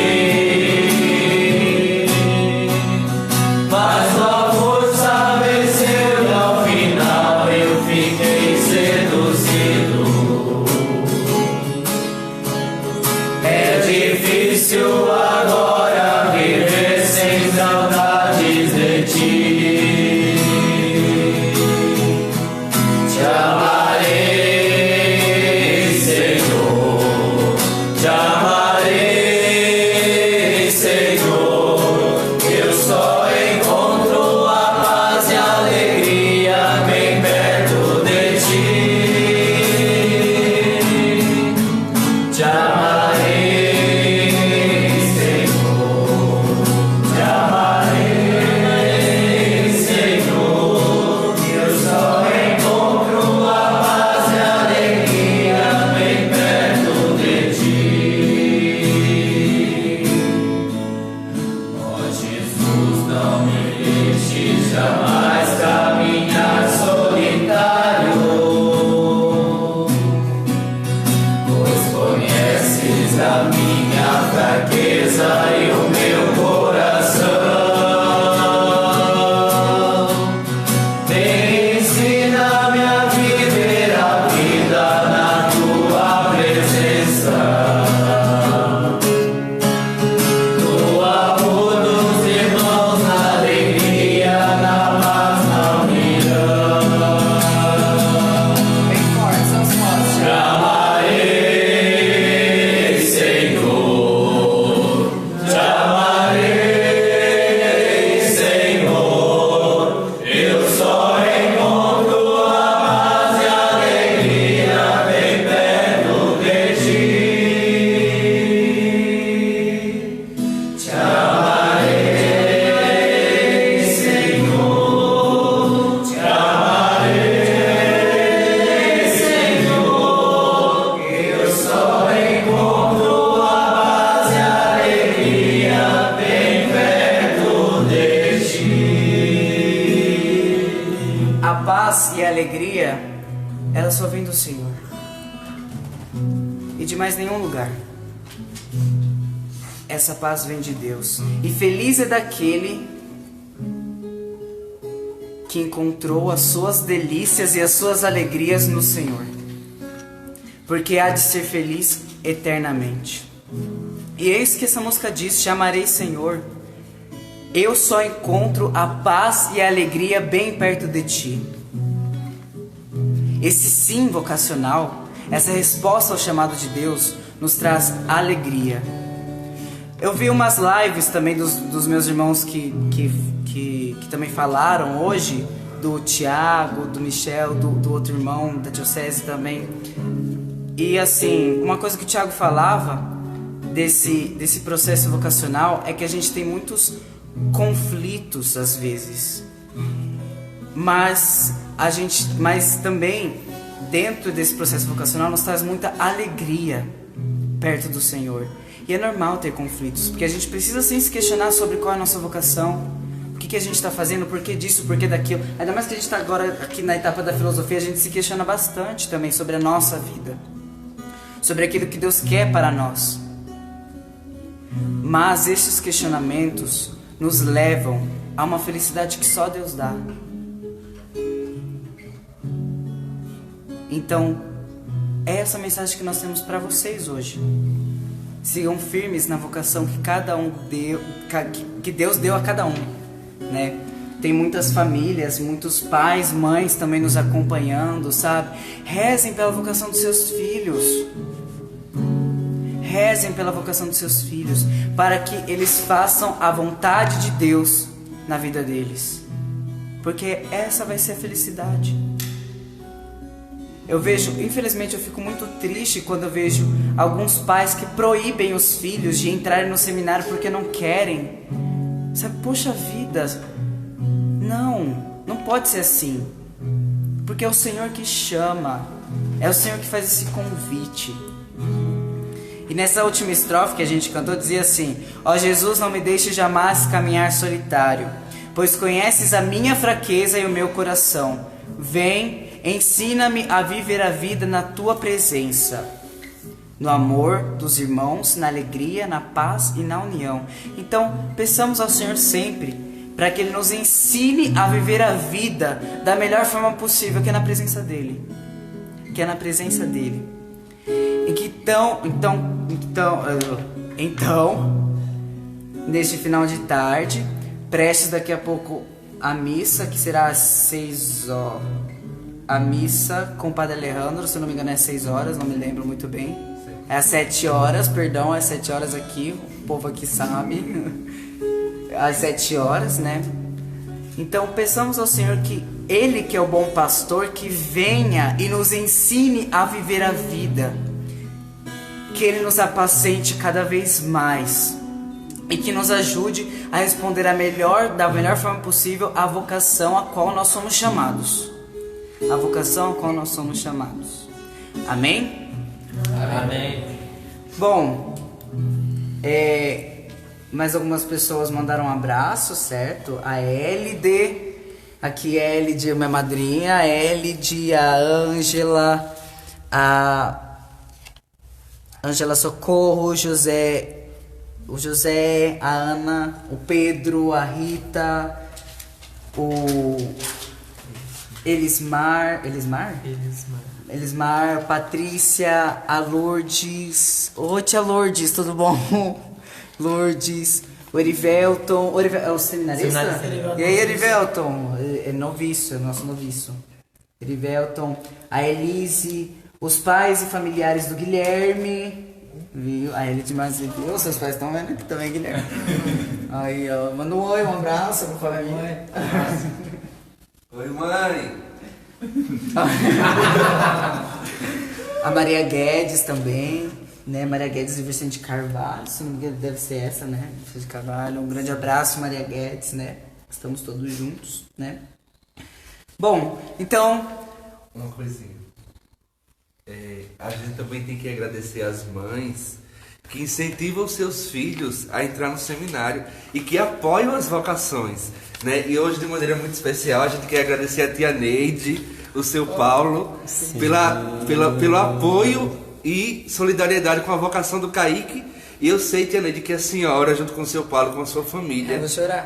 jamais caminhar solitário, pois conheces a minha fraqueza e o meu coração. Ensina-me a viver a vida na tua presença, no amor dos irmãos, na alegria, na paz, na união. Bem forte, são os fortes. Te amarei, Senhor, te amarei, Senhor, eu só encontro a paz e a alegria bem perto de ti. Te amarei, Senhor, te amarei, Senhor, eu só encontro a paz e a alegria bem perto de ti. A paz e a alegria, ela só vem do Senhor e de mais nenhum lugar. Essa paz vem de Deus. E feliz é daquele que encontrou as suas delícias e as suas alegrias no Senhor, porque há de ser feliz eternamente. E eis que essa música diz: te amarei, Senhor, eu só encontro a paz e a alegria bem perto de ti. Esse sim vocacional, essa resposta ao chamado de Deus, nos traz alegria. Eu vi umas lives também dos meus irmãos que também falaram hoje, do Tiago, do Michel, do outro irmão da diocese também. E assim, uma coisa que o Tiago falava desse processo vocacional é que a gente tem muitos conflitos às vezes, mas também dentro desse processo vocacional nos traz muita alegria perto do Senhor. E é normal ter conflitos, porque a gente precisa sim se questionar sobre qual é a nossa vocação, o que a gente está fazendo, por que disso, por que daquilo. Ainda mais que a gente está agora aqui na etapa da filosofia, a gente se questiona bastante também sobre a nossa vida, sobre aquilo que Deus quer para nós. Mas esses questionamentos nos levam a uma felicidade que só Deus dá. Então, é essa mensagem que nós temos para vocês hoje. Sigam firmes na vocação que cada um deu, que Deus deu a cada um, né? Tem muitas famílias, muitos pais, mães também nos acompanhando, sabe? Rezem pela vocação dos seus filhos. Rezem pela vocação dos seus filhos, para que eles façam a vontade de Deus na vida deles. Porque essa vai ser a felicidade. Eu vejo, infelizmente eu fico muito triste quando eu vejo alguns pais que proíbem os filhos de entrarem no seminário porque não querem. Sabe, poxa vida, não pode ser assim. Porque é o Senhor que chama, é o Senhor que faz esse convite. E nessa última estrofe que a gente cantou dizia assim: ó Jesus, não me deixe jamais caminhar solitário, pois conheces a minha fraqueza e o meu coração. Vem, ensina-me a viver a vida na tua presença, no amor dos irmãos, na alegria, na paz e na união. Então, peçamos ao Senhor sempre para que Ele nos ensine a viver a vida da melhor forma possível, que é na presença dEle. Que é na presença dEle. Então, neste final de tarde, prestes daqui a pouco a missa, que será às 6 horas. A missa com o Padre Alejandro, se não me engano é 6 horas, não me lembro muito bem. É às 7 horas, perdão, é às 7 horas aqui, o povo aqui sabe. Às 7 horas, né? Então peçamos ao Senhor que Ele, que é o bom pastor, que venha e nos ensine a viver a vida. Que Ele nos apacente cada vez mais. E que nos ajude a responder da melhor forma possível à vocação a qual nós somos chamados. A vocação a qual nós somos chamados. Amém? Amém. Bom, mais algumas pessoas mandaram um abraço, certo? A LD, Aqui é Elide, minha madrinha, a Elide, a Ângela, a Ângela Socorro, o José, a Ana, o Pedro, a Rita, o Elismar, Patrícia, a Lourdes. Ô, tia Lourdes, tudo bom? Lourdes, o Erivelton, é o seminarista? E aí, Erivelton? É noviço, é nosso noviço. Erivelton, a Elise, os pais e familiares do Guilherme, viu? A Elide mais viu? Seus pais estão vendo aqui também, Guilherme. Aí, ó, manda um oi, um abraço pra família. Oi, mãe! A Maria Guedes também, né? Maria Guedes e Vicente Carvalho, se não me engano deve ser essa, né? Vicente Carvalho, um grande abraço, Maria Guedes, né? Estamos todos juntos, né? Bom, então... Uma coisinha. A gente também tem que agradecer às mães que incentivam os seus filhos a entrar no seminário e que apoiam as vocações, né? E hoje, de maneira muito especial, a gente quer agradecer a tia Neide, o seu Paulo, pelo apoio e solidariedade com a vocação do Kaique. E eu sei, tia Neide, que a senhora, junto com o seu Paulo, com a sua família,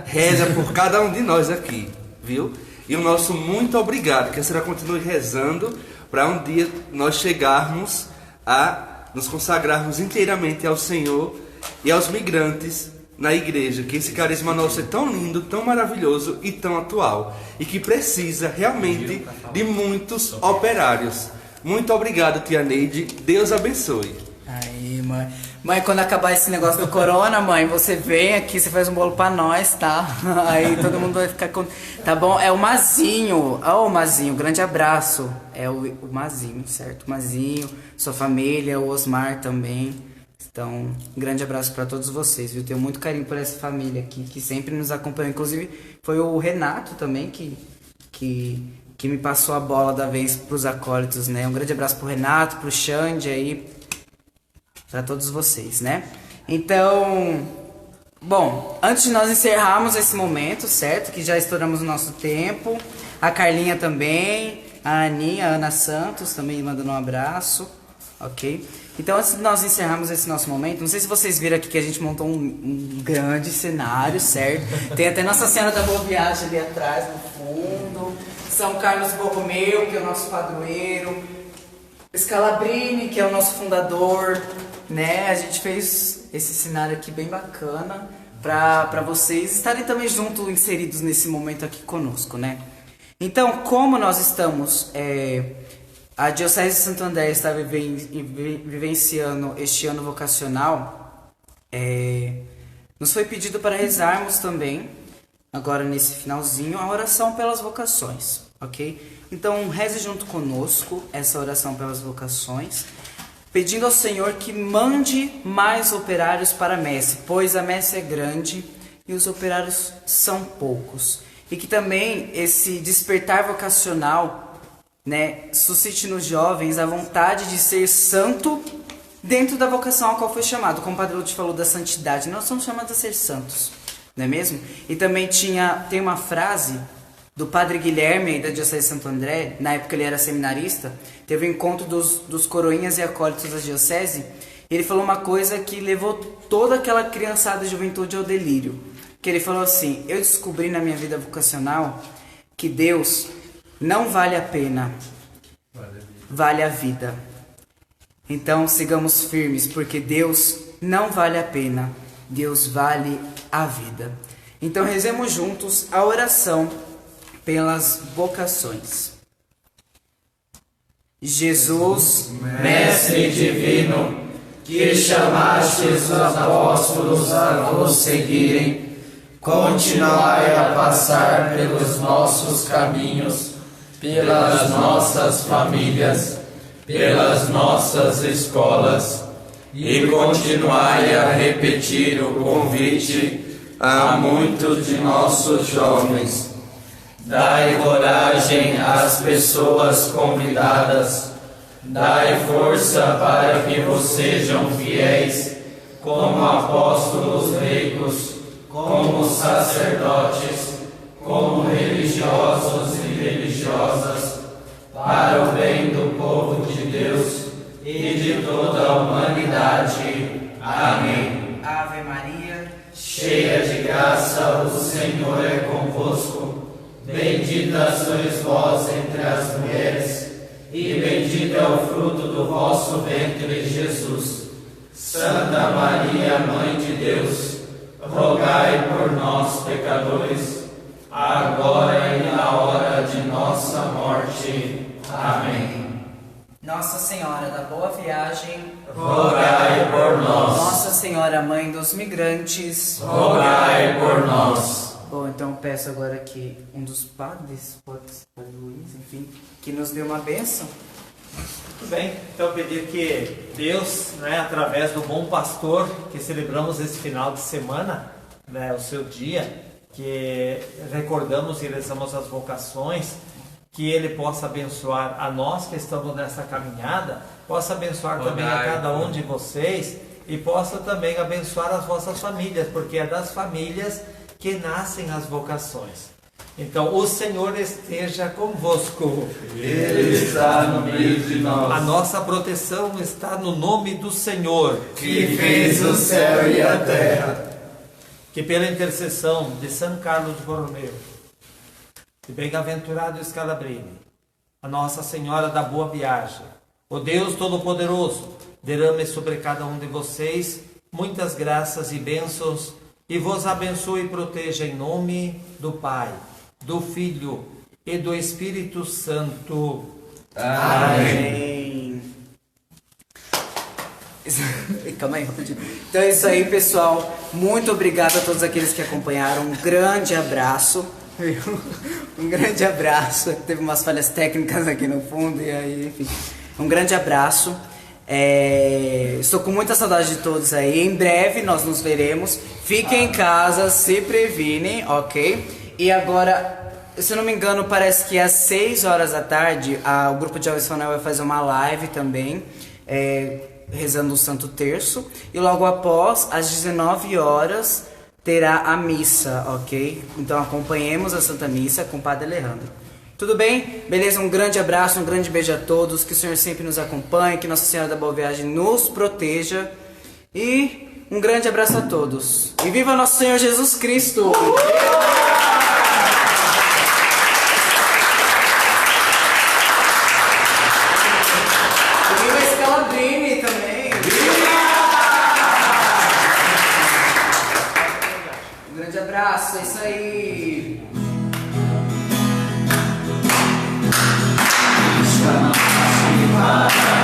reza por cada um de nós aqui, viu? E o nosso muito obrigado, que a senhora continue rezando para um dia nós chegarmos a nos consagrarmos inteiramente ao Senhor e aos migrantes na igreja, que esse carisma nosso é tão lindo, tão maravilhoso e tão atual, e que precisa realmente de muitos operários. Muito obrigado, tia Neide, Deus abençoe. Aí, mãe. Mãe, quando acabar esse negócio do corona, mãe, você vem aqui, você faz um bolo pra nós, tá? Aí todo mundo vai ficar com... Tá bom? É o Mazinho. Ô, Mazinho, grande abraço. É o Mazinho, certo? O Mazinho, sua família, o Osmar também. Então, um grande abraço pra todos vocês, viu? Tenho muito carinho por essa família aqui, que sempre nos acompanhou. Inclusive, foi o Renato também que me passou a bola da vez pros acólitos, né? Um grande abraço pro Renato, pro Xande aí, para todos vocês, né? Então, bom, antes de nós encerrarmos esse momento, certo? Que já estouramos o nosso tempo. A Carlinha também, a Aninha, a Ana Santos também mandando um abraço, ok? Então, antes de nós encerrarmos esse nosso momento, não sei se vocês viram aqui que a gente montou um grande cenário, certo? Tem até Nossa Senhora da Boa Viagem ali atrás, no fundo. São Carlos Borromeu, que é o nosso padroeiro. Scalabrini, que é o nosso fundador, né? A gente fez esse cenário aqui bem bacana para vocês estarem também junto, inseridos nesse momento aqui conosco, né? Então, como nós estamos, a Diocese de Santo André está vivenciando este ano vocacional, nos foi pedido para rezarmos também, agora nesse finalzinho, a oração pelas vocações, ok? Então, reze junto conosco essa oração pelas vocações, pedindo ao Senhor que mande mais operários para a messe, pois a messe é grande e os operários são poucos. E que também esse despertar vocacional, né, suscite nos jovens a vontade de ser santo dentro da vocação a qual foi chamado. Como o Padre Lúcio falou da santidade, nós somos chamados a ser santos, não é mesmo? E também tem uma frase do Padre Guilherme, aí da Diocese de Santo André, na época ele era seminarista, teve um encontro dos coroinhas e acólitos da Diocese, e ele falou uma coisa que levou toda aquela criançada e juventude ao delírio, que ele falou assim: eu descobri na minha vida vocacional que Deus não vale a pena, vale a vida. Então sigamos firmes, porque Deus não vale a pena, Deus vale a vida. Então rezemos juntos a oração pelas vocações. Jesus, Mestre divino, que chamastes os apóstolos a vos seguirem, continuai a passar pelos nossos caminhos, pelas nossas famílias, pelas nossas escolas, e continuai a repetir o convite a muitos de nossos jovens. Dai coragem às pessoas convidadas, dai força para que vos sejam fiéis, como apóstolos leigos, como sacerdotes, como religiosos, religiosos e religiosas, para o bem do povo de Deus e de toda a humanidade. Amém. Ave Maria, cheia de graça, o Senhor é convosco. Bendita sois vós entre as mulheres, e bendito é o fruto do vosso ventre, Jesus. Santa Maria, Mãe de Deus, rogai por nós, pecadores, agora e na hora de nossa morte. Amém. Nossa Senhora da Boa Viagem, rogai por nós. Nossa Senhora, Mãe dos Migrantes, rogai por nós. Bom, então eu peço agora que um dos padres, pode ser o Padre Luiz, enfim, que nos dê uma bênção. Muito bem, então pedir que Deus, né, através do bom pastor que celebramos esse final de semana, né, o seu dia, que recordamos e rezamos as vocações, que Ele possa abençoar a nós que estamos nessa caminhada, possa abençoar também a cada um de vocês e possa também abençoar as vossas famílias, porque é das famílias que nascem as vocações. Então, o Senhor esteja convosco. Ele está no meio de nós. A nossa proteção está no nome do Senhor, que fez o céu e a terra. Que pela intercessão de São Carlos Borromeo, de bem-aventurado Scalabrini, a Nossa Senhora da Boa Viagem, o Deus Todo-Poderoso, derrame sobre cada um de vocês muitas graças e bênçãos e vos abençoe e proteja em nome do Pai, do Filho e do Espírito Santo. Amém. Calma aí, rapidinho. Então é isso aí, pessoal. Muito obrigado a todos aqueles que acompanharam. Um grande abraço. Um grande abraço. Teve umas falhas técnicas aqui no fundo e aí, enfim. Um grande abraço. Estou com muita saudade de todos aí. Em breve nós nos veremos. Fiquem em casa, se previnem, ok? E agora, se eu não me engano, parece que às 6 horas da tarde o grupo de Jovens Fanel vai fazer uma live também, rezando o Santo Terço. E logo após, às 19 horas, terá a missa, ok? Então acompanhemos a Santa Missa com o Padre Alejandro. Tudo bem? Beleza? Um grande abraço, um grande beijo a todos. Que o Senhor sempre nos acompanhe, que Nossa Senhora da Boa Viagem nos proteja. E um grande abraço a todos. E viva Nosso Senhor Jesus Cristo! E viva Scalabrini também! Um grande abraço, é isso aí! Chama-se